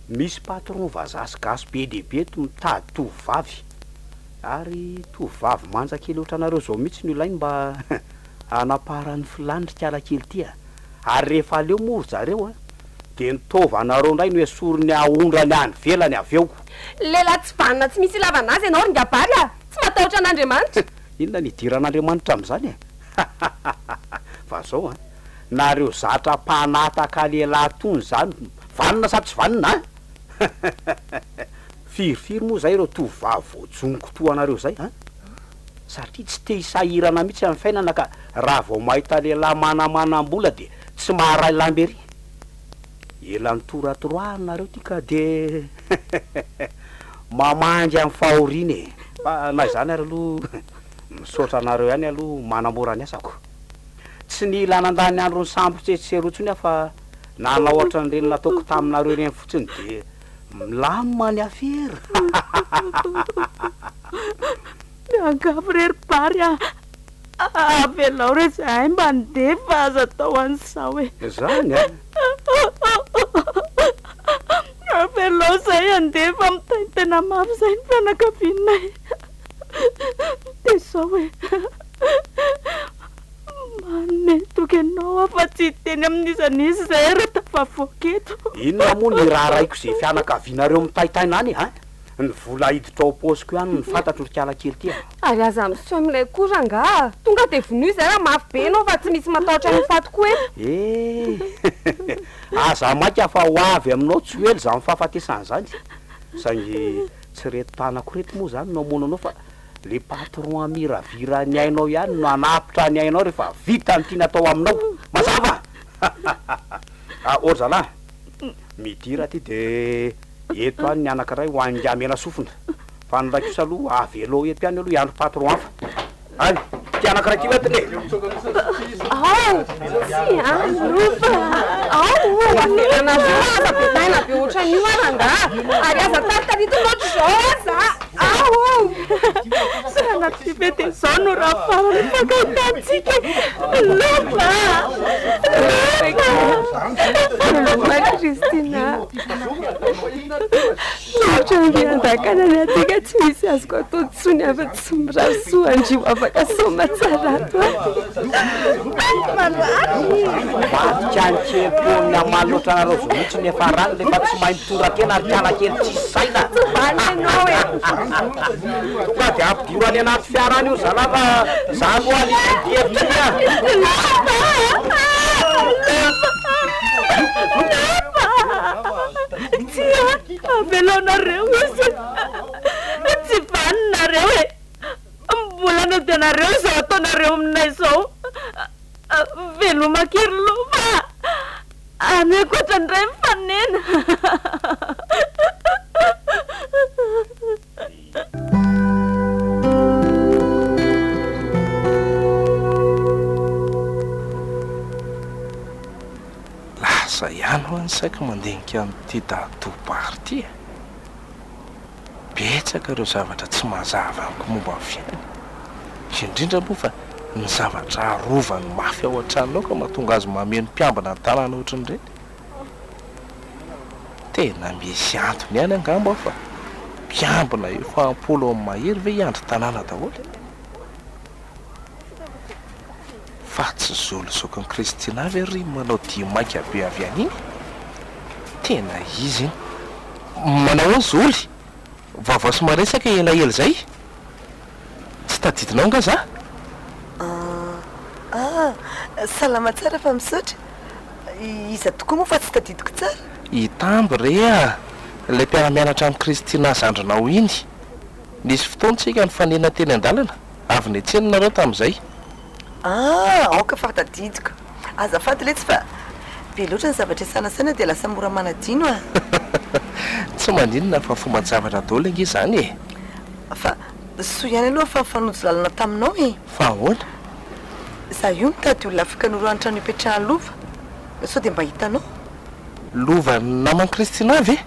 Misy patron vazaha sy gasy be dehibe eto mitady tovovavy. Ary tovovavy manja kely ohatranareo zao mihitsy no ilainy mba hanaparan'ny filany ry kiala kely tia. Ary rehefa aleo mory zareo a, dia nitaova anareo indray no esoriny ahondrany any velany avy eo. Lela tsy vanina tsy misy ilavana azy ianao ringabary a. Tsy matahotra an'Andriamanitra. Inona ny idiran'Andriamanitra amin'izany e? Fa zao a, nareo zatra mpanataka lehilahy tony zany, vanina sa tsy vanina a? Firifiry moa zay ireo tovovavy voajonoko toa anareo zay a? Satria tsy te hisahirana mihitsy amin'ny fiainana ka raha vao mahita lehilahy manamanam-bola dia tsy maharay lambery. Ela nitoratoroanareo ty ka dia mamangy amin'ny fahoriana e. Fa na izany ary aloha misaotra anareo ihany aloha manamora ny asako. Tsy ny ilanandany andro ny sambo tsetserotsony aho fa nanao ohatran'ireny nataoko taminareo ireny fotsiny dia milamina ny afera. Miangavy rery bary a. Avelao re zahay mba ndefa aza atao an'izao e. Zany a. Avelao zay andefa mitany tena mafy zay ny fianakavianay. Dia zao e. Manome toky ianao afa tsy teny amin'izan'izy zay raha tafavoaketo. Inona moa ny raha raiko izay fianakavianareo mitaitaina any ha? Ny vola hiditra ao paosiko ihany ny fantatro ry kiala kely tia. Ary aza miseho amin'ilay koranga. Tonga dia vonoy izay raha mafy be ianao fa tsy misy matahotra ny fatoko e. Aza maika fa ho avy aminao tsy hoe za mifahafatesana zany. Saingy tsy reto tanako reto moa zany no amonanao fa le patron amiravira ny ainao ihany no anapitra ny ainao rehefa vita ny tiana atao aminao. Mazava! Ory zalahy, midira ty dia eto any ny anankiray ho angamena sofina. Fa ny raiko aloha avelao eto ihany aloha iandro patron hafa. Ay, ty anankiray ty oetiny e. Tsy androfa. Afelana aza bedaina be ohatran'io aranga. Ary aza taritarito loatra izao aza. Sana tsy ve dia izao no raha farany fankahitantsika. Lofa! Loma Kristina. Ohatra ny andakana ny atika tsy misy azoko atao tsony afa-tsy mirasoa andrio afaka soma tsara to. Matikanykely amaly ohatranareo zao mihitsy nefa rano rehefa tsy mahay mitorakena ary kiala kely tsisy saina. Ianao e. Tonga dia ampidiro any anaty fiarany io zalahy fa za loha any hevitra Tsy avelanareo izy. Tsy vaninareo e. Mbola no dia nareo izao ataonareo aminay izao. Veloma-kery lofa. Aneko ohatran'indray mifanena. Lasa ihany ho any saika mandenika amin'ity dadoubary ity e. Betsaka ireo zavatra tsy mazava amiko momba ny fiainana. Indrindra moa fa ny zavatra arovany mafy ao an-tranonao ka mahatonga azy mameno mpiambana ny tanàna ohatran'ireny. Tena misy antony ihany angamba aho fa mpiambina efa ampolo amin'ny mahery ve hiandry tanàna daholo. Fa tsy zolo zokiny Kristina ve ry manao dia maika be avy an'iny? Tena izy iny. Manao ny zoly vaovao sy maresaka elaela zay. Tsy tadidinao nga za? Salama tsara fa misaotra. Iza tokoa moa fa tsy tadidiko tsara. Hitamby rea ilay mpiara-mianatra amin'ny Kristina zandrinao iny. Nisy fotoantsika nifanena teny an-dalana avy niantsena nareo tamin'izay. Aoka fa tadidiko. Azafady letsy fa be loatra ny zavatra sanasana dia lasa mora manadino a. Tsy maninona fa fomba ny zavatra daholo ange izany e. Fa soa ihany aloha fa mifanojo lalana taminao e. Fa ahoana? Za io mitady olona afaka noroantrano ipetrahany lova. Sao dia mba hitanao? Lova namany Kristina ve?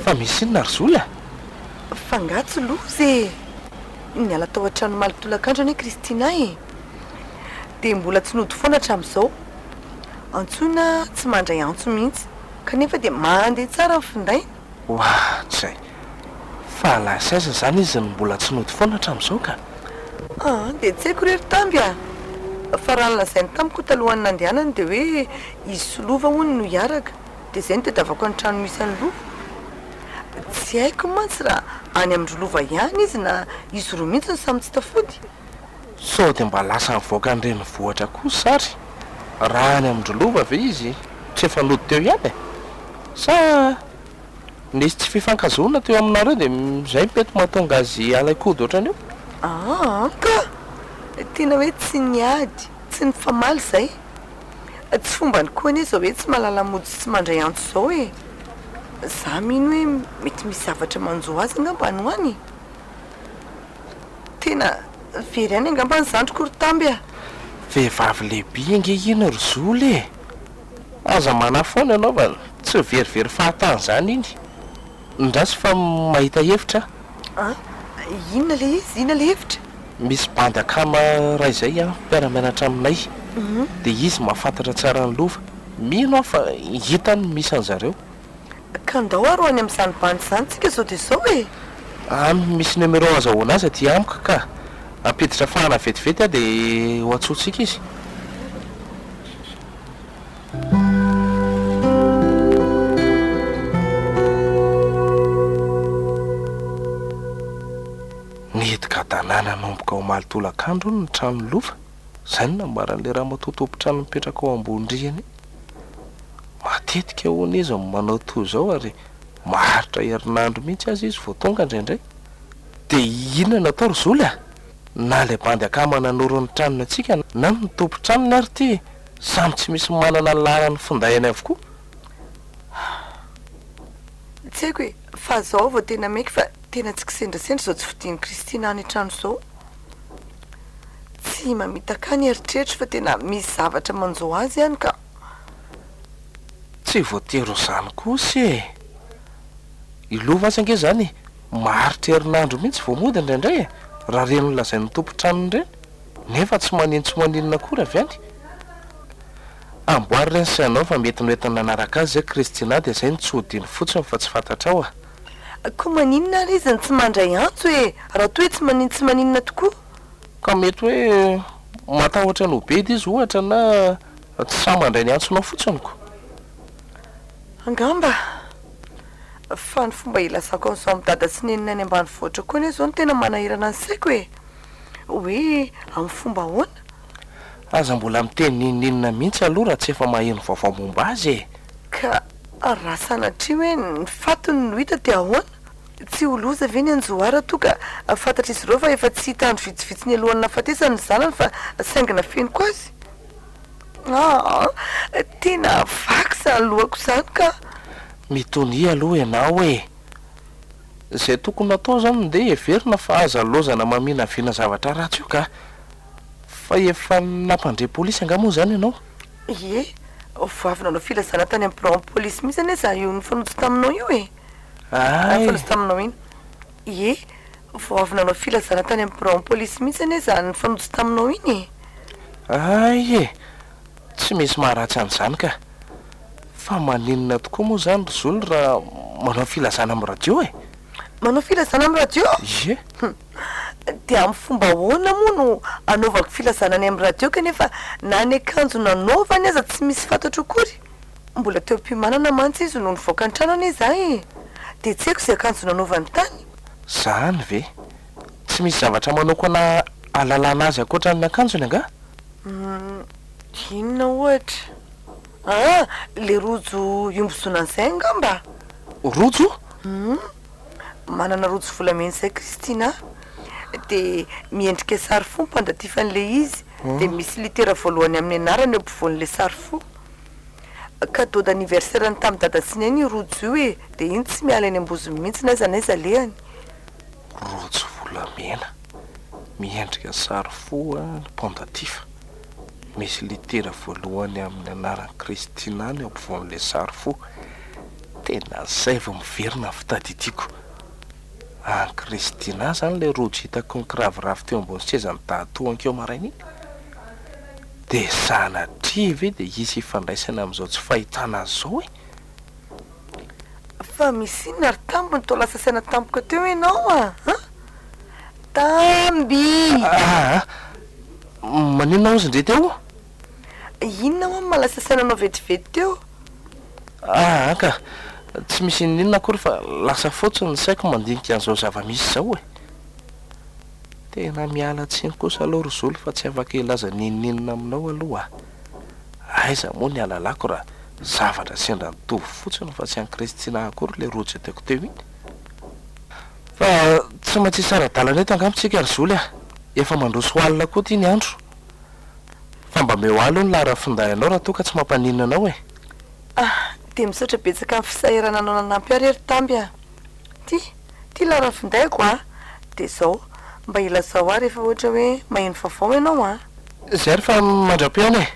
Fa misy inona ry zola? Fangatsy loza niala tao an-trano malitolakandro anie Kristina e. Dia mbola tsy nody foana hatramin'izao. Antsoina tsy mandray antso mihitsy kanefa dia mandeha tsara ny finday. Oa, tsy hay. Fa lasaiza zany izy ny mbola tsy nody foana hatramin'izao ka? Dia tsy haiko rery tamby a. Fa raha nolazainy tamiko talohan'ny nandehanany dia hoe izy sy lova hono no hiaraka. Dia izay no tadiavako ny trano misy any lova. Tsy haiko mantsy raha any amin'ny lova ihany izy na izy roa mihitsy ny samy tsy tafody. Sao dia mba lasa nivoaka ny renivohitra kosa sary. Raha any amin'ny lova ve izy tsy efa nody teo ihany e? Sa nisy tsy fifankazona teo aminareo dia izay mety mahatonga azy alaikody ohatran'io? Ka tena hoe tsy niady, tsy nifamaly izay. Tsy fomba ny koa anie izao hoe tsy mahalala mody sy tsy mandray antso izao e. Za mino hoe mety misy zavatra manjo azy angamba no any. Tena very any angamba ny zandriko ry tamby a. Vehivavy lehibe ange iny ry zoly e. Aza manafoana ianao fa tsy verivery fahatany izany iny. Ndrasy fa mahita hevitra? Inona le izy? Inona le hevitra? Misy bandy akama raha izay mpiara-mianatra aminay. Dia izy mahafantatra tsara ny lova. Mino aho fa hitany misy an'zareo. Ka ndao aro any amin'izany bandy izany tsika zao dia zao e. Misy numéro azahoana azy aty amiko ka apiditra fahana vetivety aho dia ho antsointsika izy. Nidika tanàna nomboka ao malitolakandro ny trano lova. Izay no nambaran'ilay raha matotopo-trano mipetraka ao ambony-driany. Matetika hoana izy manao toy izao ary maharitra herinandro mihitsy azy izy vao tonga indraindray. Dia inona natao ry zola? Na ilay bandy akama nanoro ny tranony antsika na ny tompo-tranony ary ty samy tsy misy manana ny lalany findayany avokoa. Tsy haiko hoe fa zao vao tena maiky fa tena tsy kisendrasendra izao tsy fidiny Kristina any trano izao. Tsy mamitaka ny eritreritro fa tena misy zavatra manjo azy ihany ka. Tsy voatery izany kosa e. Ilova azy ange izany maharitra herinandro mihitsy vao mody indraindray e. Raha reny lazain'ny tompo-tranony ireny nefa tsy maninona akory avy any. Amboary ireny sainao fa mety noentina nanaraka azy zay Kristina dia izay nitsodiny fotsiny fa tsy fantatra ao a. Koa maninona ary izy tsy mandray antso e. Raha toa hoe tsy maninona tokoa. Ka mety hoe matahotra no be izy ohatra na tsy samy mandray ny antsonao fotsiny ko. Angamba fa ny fomba ilasako amin'izao midada sy nenina any ambanivohitra koa anie izao no tena manahirana ny saiko e. Hoe amin'ny fomba ahoana? Aza mbola miteny ninina mihitsy aloha raha tsy efa maheno vaovao momba azy e. Ka raha sanatria hoe ny fatony no hita dia ahoana? Tsy holoza ve ny anjoara toa ka fantatra izy ireo fa efa tsy hita andro vitsivitsy ny alohan'ny nafatesany ny zanany fa saingina feno koa azy. Tena vaky izany lohako izany ka. Mitonia aloha ianao e. Izay tokony natao izany ndeha heverina fa aza lozana maminaviana zavatra ratsy io ka. Fa efa nampandre polisy angamo izany ianao? Ie, vavy nanao filazana tany amin'ny bureau polisy mihitsy anie za io nifanojo taminao io e. Nifanojo taminao iny. Ie, vao avy nanao filazana tany amin'ny bureau polisy mihitsy ane zany fanojo taminao iny. Ay e, tsy misy maharatsy an'izany ka. Fa maninona tokoa moa zany ry zony raha manao filazana amin'ny radio e. Manao filazana amin'ny radio? Ie. Dia amin'ny fomba ahoana moa no anaovako filazana any amin'ny radio kanefa na ny akanjo nanaovany aza tsy misy fantatra akory. Mbola teo am-pimanana mantsy izy noho nivoaka an-trano ane izahay. Dia tsy haiko izay akanjo nanaovany tany. Zany ve? Tsy misy zavatra manokana alalana azy ankoatran'ny akanjony anga? Inona ohatra? Le rojo iombozona an'izay angamba. Rojo? Manana rojo volamena izay Kristina. Dia miendrika sary fo mpandatifan''le izy. Dia misy litera voalohany amin'ny anarany eo ampovoan'le sary fo. Cadeau d'anniversaire ny tamin'ny dada sy ny io rojo io e. Dia iny tsy miala any amboziny mihitsy n'aiza n'aiza lehany. Rojo volamena miendrika sary fo ny mpandatifa. Misy litera voalohany amin'ny anarany Kristina ny eo ampovoan'le sary fo. Tena zay vao miverina fitadidiako. An Kristina zany le rojo hitako ny kiraviravy teo ambony sezany dahatoankeo maraina iny. Dia sanatria ve dia isy ifandraisana amin'izao tsy fahitana azy zao e. Fa misy inona ary tambony to lasa saina tampoka teo ianao a? Tamby! Maninona ozy ndre teo? Inona moa malasa sainanao vetivety teo? Ka tsy misy ninona akory fa lasa fotsiny ny saiko mandinika an'izao zava-misy zao e. Tena miala tsiny kosa aloha ry zolo fa tsy afaka ilaza ninninina aminao aloha. Aiza moa ny alalako raha zavatra sendra nitovy fotsiny fa tsy an Kristina akory le rojo ataoko teo iny. Fa tsy maintsy sara-dalana eto angamitsika ry zolo efa mandroso alina koa ty ny andro. Fa mba meo alo ny lara findayanao raha toa ka tsy mampaninona anao e. Dia misaotra betsaka amin'ny fisahirana anao nanampy arery tamby a. Ty lara findayako dia zao mba ilazao rehefa ohatra hoe maheno vaovao ianao Zay rehefa mandra-peona e.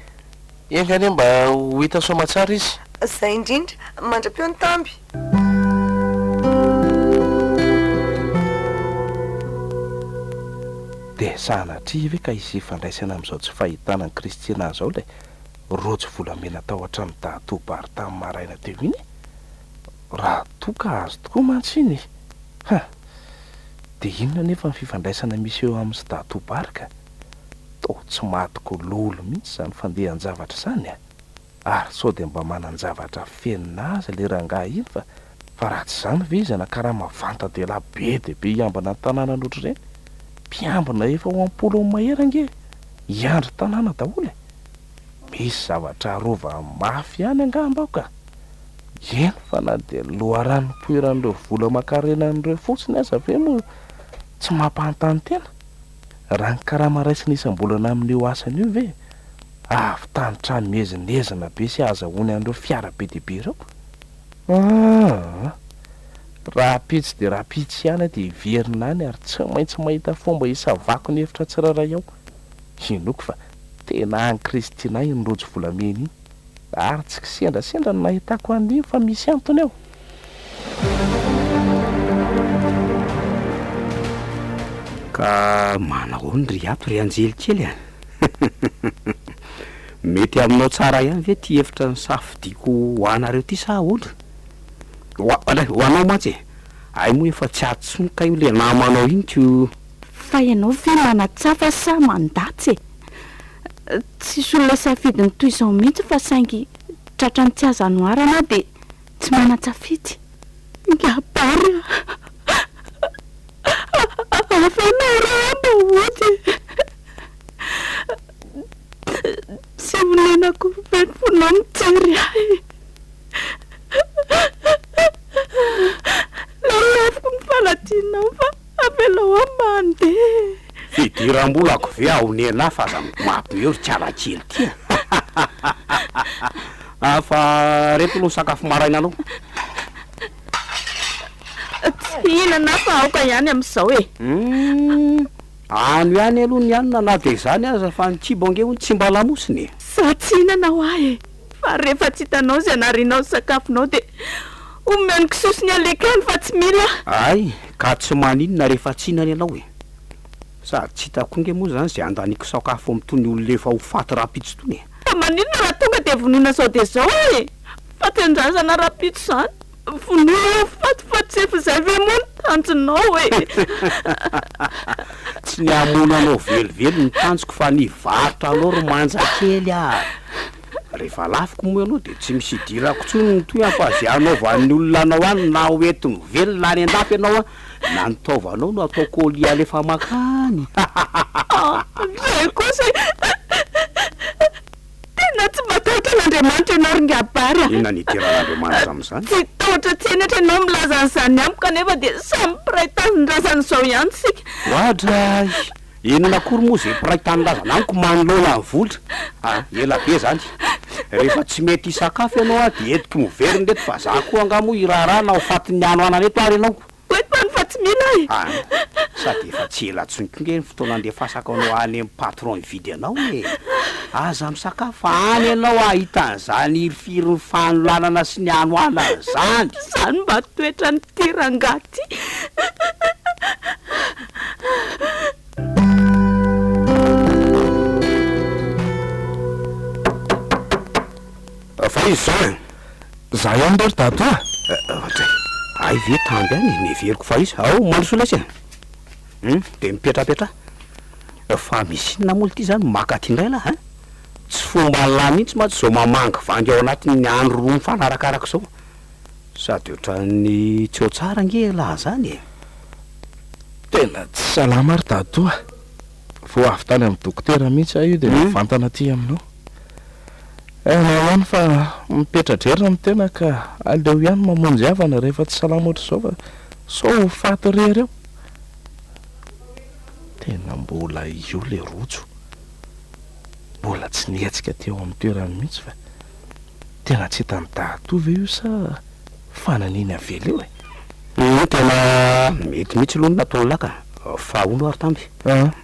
Engany mba ho hita soamatsara izy. Zay indrindra mandra-peo ny tamby. Dia sanatria ve ka isy ifandraisana amin'izao tsy fahitana ny Kristina zao le rojo volamena tao hatramin'ny dahatoabary tamin'ny maraina teo iny. Raha toka azo tokoa mantsy iny. Dia inona nefa ny fifandraisana misy eo amin'ny sy dahatoabary ka? Tao tsy matoko lolo mihitsy zany fandehan-javatra zany Ary sao dia mba manan-javatra fenina azy le rangahy iny fa raha tsy zany ve izy anakaraha mavanta-dehilahy be dia be hiambana ny tanàna noatra ireny. Mpiambina efa ho am-polo amin'ny maherange hiandry tanàna daholo e. Misy zavatra arova mafy ihany angamba ao ka. Eny fa na dia loharano poiran'ireo vola makarenan'ireo fotsiny aza ve moa tsy mampanontany tena. Raha ny karama raisina isam-bolana amin'io asany io ve avy tany mezinezina be sy azahoany an'ireo fiara be dia be ireo. Raha pitsy dia raha pitsy ihany dia hiverina any ary tsy maintsy mahita fomba hisavako ny hevitra tsiraray ao. Inoko fa tena any Kristina iny rojo volamena iny. Ary tsy kisendrasendra no nahitako an'io fa misy antony ao. Ka manahoany ry ato ry anjely kely mety aminao tsara ihany ve ty hevitra ny safidiako ho anareo ty sa ahoana? Ho anao mantsy ay moa efa tsy atsonika io le namanao iny ko. Fa ianao ve manatsafa sa mandatsy tsisy olona safidy ny toy izao mihitsy fa saingy tratrany tsy aza noarana dia tsy manatsafidy. Ngapary Hafinaritra ohatra sy milenako fenfonao mijery ahy. Lalafiko ny faladinao fa avelao aho mandeha. Fidiram-bolako ve ahonena fa aza mampiory tsy alakely ty. Fa reto aloha sakafo maraina aloha. Tsy hinana fa aoka ihany amin'izao e. Ano ihany aloha ny anina na dia izany aza fa ny tsibonge hono tsy mba lamosiny. Sa tsy hinana ho ahy e. Fa rehefa tsy hitanao izay anarianao ny sakafonao dia omeny kisosiny alekany fa tsy mila ay ka tsy maninona rehefa tsinany ianao e sady tsy hitakonge moa zany zay andaniko sakafo amitony olona efa ho faty rapitso tony e fa maninona raha tonga de vonona sao de zao e fa tendrazana rapitso zany vonona fatifatsefo zay ve moa tanjonao e tsy ny amono anao velively ny tanjoko fa ny varotra anao ro manja kely rehefa lafiko moa ianao de tsy misy idirako tsony ny toy fa zay anaovan'ny olona anao any na oentiny velona any andafy ianao na nitaovanao no atao colis alefa makany zay kosa tena tsy matahotra n'Andriamanitra ianao ringabary inona nidiran'Andriamanitra am'izany tsy tahotra tsenatra ianao milaza an'izany amiko kanefa de samy mpiray tanindrazan'izao ihany sika oatra inona akory moa zay mpiray tanindrazana amiko manolona ny volitra ela be zany rehefa tsy mety hisakafo ianao de etiko miveriny reto fa za koa angamo iraharaha na ho fatin'ny ano ana reto ary ianao oetany fa tsy mila sady efa tsy ela tsonkonge ny fotoana andefasaka anao any amin'ny patron ividy anao e aza misakafo any ianao ahitan'izany irifiriny fanolanana sy ny ano ana zany mba toetra ny tirangaty fa izy zao za ihany ro dato ay ve tamby any neveriko fa izy ao mandrosola sy de mipetrapetra fa misy inona moa ty zany makaty indray lah tsy fomba lany mihitsy ma tsy zao mamanga vangy ao anatin'ny andro roa mifanarakaraka zao sady ohatran'ny tsy ho tsara nge laha zany tena tsy salama ry dato vo avy tany amin'ny dokotera mihitsy io de mivantana aty aminao nahoany fa mipetradrerina amin'ny tena ka aleo ihany mamonjy havana rehefa tsy salama ohatr' zao fa sao faty rereo tena mbola io le rojo mbola tsy nietsika teo amin'ny toerany mihitsy fa tena tsy hitany datovy io sa fananiny avela eo tena mety mihitsy aloha nataony laka fa ono ary tamby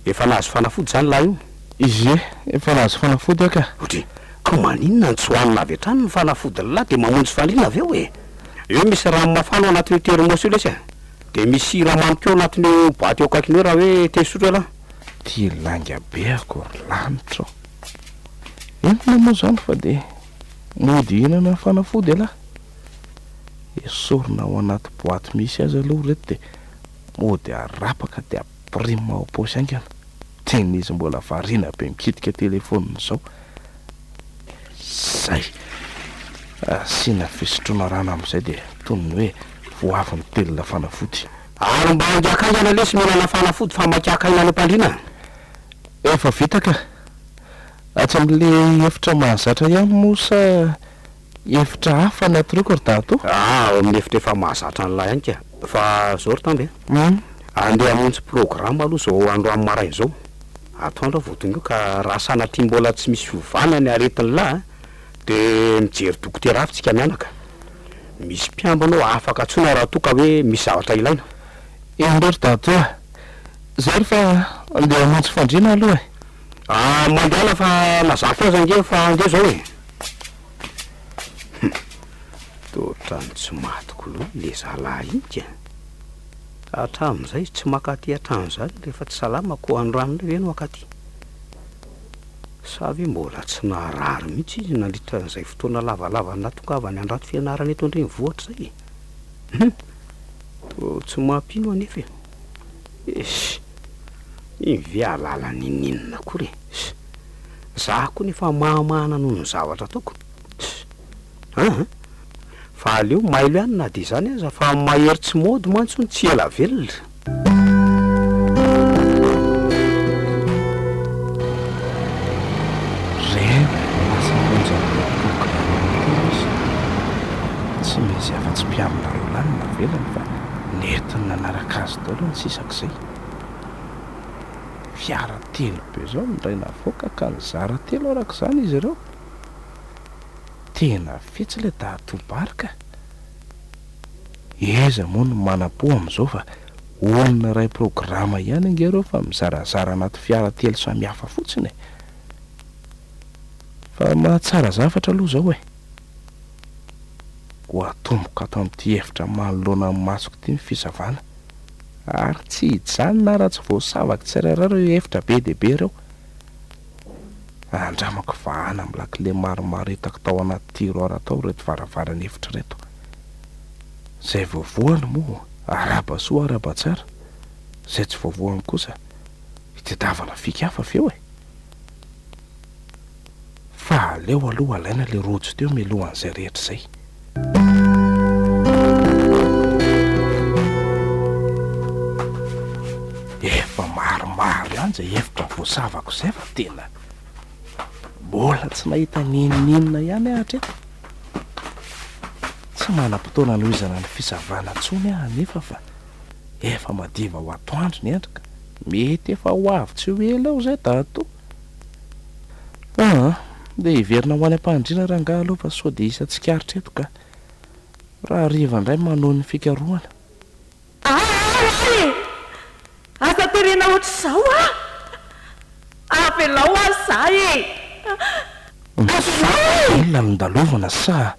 efa nahazo fanafody zany laha io izy efa nahazo fanafody aka otry ka maninona ny tsy hoanina avy hatrany ny fanafody lahy de mamonjy fandrina avy eo eo misy rano mafana ao anatin'io termosy io lesy de misy siramamy keo anatin'io boaty eo akaikiny eo raha hoe tesotro lahy ty langa be ako lanitra entina moa zany fa de mody hinana fanafody alahy esorina ao anaty boaty misy azy aloha reto de mody arapaka de aprima ao posy angana tena izy mbola varina be mikitika telefoniny zao zay asiana fisotrona rano am'izay de tonony hoe voavy ny telona fanafody ary mba angiakaingana lesy mihinana fanafody fa makiakaina any ampandrina efa vitaka atsy am'le efitra mahazatra ihany mosa efitra hafa anatireko ry dato amin'ny efitra efa mahazatra an'lahy ihany ka fa zao ry tamby andeha hamonjy programme aloha zao androany marainy zao atoandro votonga io ka raha sanatria mbola tsy misy fiovana ny aretiny lahy de mijery dokotera avy tsika mianaka misy mpiambanao afaka tsona raha toka hoe misy zavatra ilaina indro ry dato zay refa andeha hamonjy fandriana aloha mandehala fa nazafy aza nge fa nge zao totrany tsy matiko loha le zalahy iny ka hatram'izay tsy makaty hatrano zany rehefa tsy salama ko androany re no akaty sa ve mbola tsy naharary mihitsy izy nandritra n'izay fotoana lavalava natongavany andrato fianarana eto andrenivohatra zay to tsy mampino anefa ivy alala nininona akory za koa nefa mahamahana noho ny zavatra ataoko fa aleo mailo ihany na de zany aza fa mahery tsy mody mantsony tsy ela velona tsy misy afa-tsy mpiamina rolanina velany fa netiny nanaraka azy daolo ny sisak'izay fiara telo be zao niraina avoaka ka ny zara telo araka izany izy ireo tena fetsy le datobarika eza moa no mana-po am'izao fa olona ray programa ihany inge reo fa mizarazara anaty fiara telo samihafa fotsiny fa mahatsara zavatra aloha zao ho atomboka ato amin'ity hevitra manoloana amin'ny masoko ity ny fizavana ary tsy hijanona raha tsy voasavaky tsirairay reo hevitra be dehibe ireo. Andramako vahana amin'ny lakile maromaro hitako tao anaty tiroara tao reto varavarana hevitra reto. Izay voavoany moa araba soa araba tsara, izay tsy voavoany kosa hitadiavana fikafa feo e. Fa aleo aloha alaina le rojo teo milohan'izay rehetra izay. Efa maromaro ihany izay hevitra voasavako izay fa tena mbola tsy nahita ninninona ihany hatreto. Tsy manam-potoana nohizana ny fisavana ntsony aho nefa fa efa madiva ho atoandro ny endrika, mety efa ho avy tsy ho ela aho izay dato. Dia hiverina ho any am-pandriana raha ngaha aloha fa sao dia isa-tsikaritra eto ka raha hariva indray manohy ny fikarohana. Asa terena ohatr'izao avelao azahy olona mindalovana sa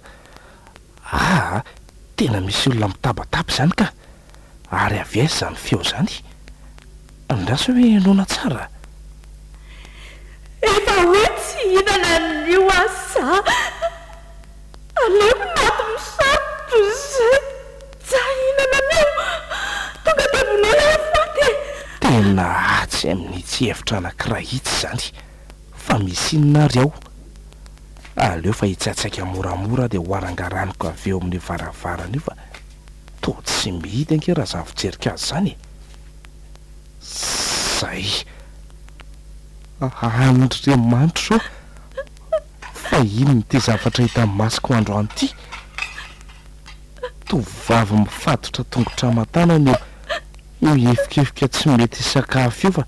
tena misy olona mitabataba izany ka ary avy aiza izany feo izany? Andraso hoe nona tsara? Efa hoe tsy hinana n'io asa aleo nato misaotra izay tsy hinana an'io tonga dia vonena faty. Tena atsy amin'ny tsy hevitra anankiray itsy izany fa misy inonareo. Aleo fa hitsatsaika moramora dia hoarangaraniko avy eo amin'ny varavarana io fa toa tsy mihidy anke raha izany fijerika azy izany. Zay Andriamanitra fa inona ty zavatra hita amin'ny masoko androany ity? Tovovavy mifatotra tongotra aman-tanany io efikaefika tsy mety hisakafo io fa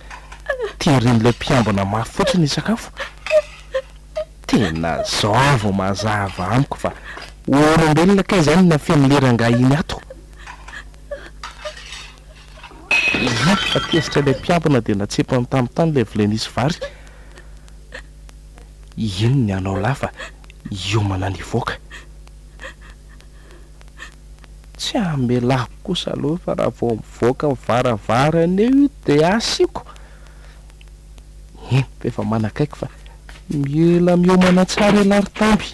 tirin'ilay mpiambina mafy fotsiny hisakafo. Tena zao vao mazava amiko fa olombelona ka izany na fiamleranga iny ato. Fa tesitra ilay mpiambina dia natsepany tamin'ny ilay vilenisy vary. Ino ny anao lafa iomana nivoaka. Tsy amelako kosa aloha fa raha vao mivoaka mivaravarana eo dia asiako. Efa manakaiky fa miela miomana tsara ilaritamby.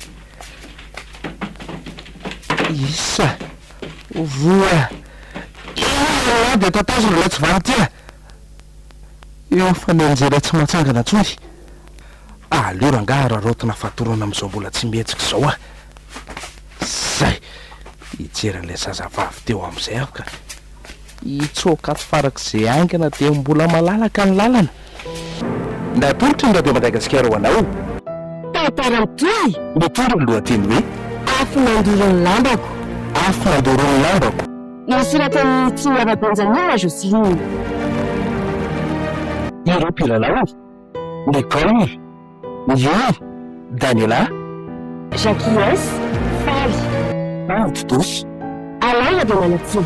Isa voa dia tatazona ilay tsy vahatya eo fa nianjera tsy mahatsangana ntsony. Aleo rangaha raha rotina fatorana amin'izao mbola tsy mihetsika izao zay hijery an'ilay zazavavy teo amin'izay aho ka hitsoaka ato farak'izay aingana dia mbola malalaka ny lalana. Natolotra ny radio Madagasikara ho anao tantaran'i mitondra ny lohateny hoe Afo Nandoro ny Lambako. Afo Nandoro ny Lambako. Nosoratany tsy miara-benjanina Joselyne. Ireo mpilalao Nicole, Io, Daniela, Jacques, Faly, Antodosy, Alaina dia Manatsy.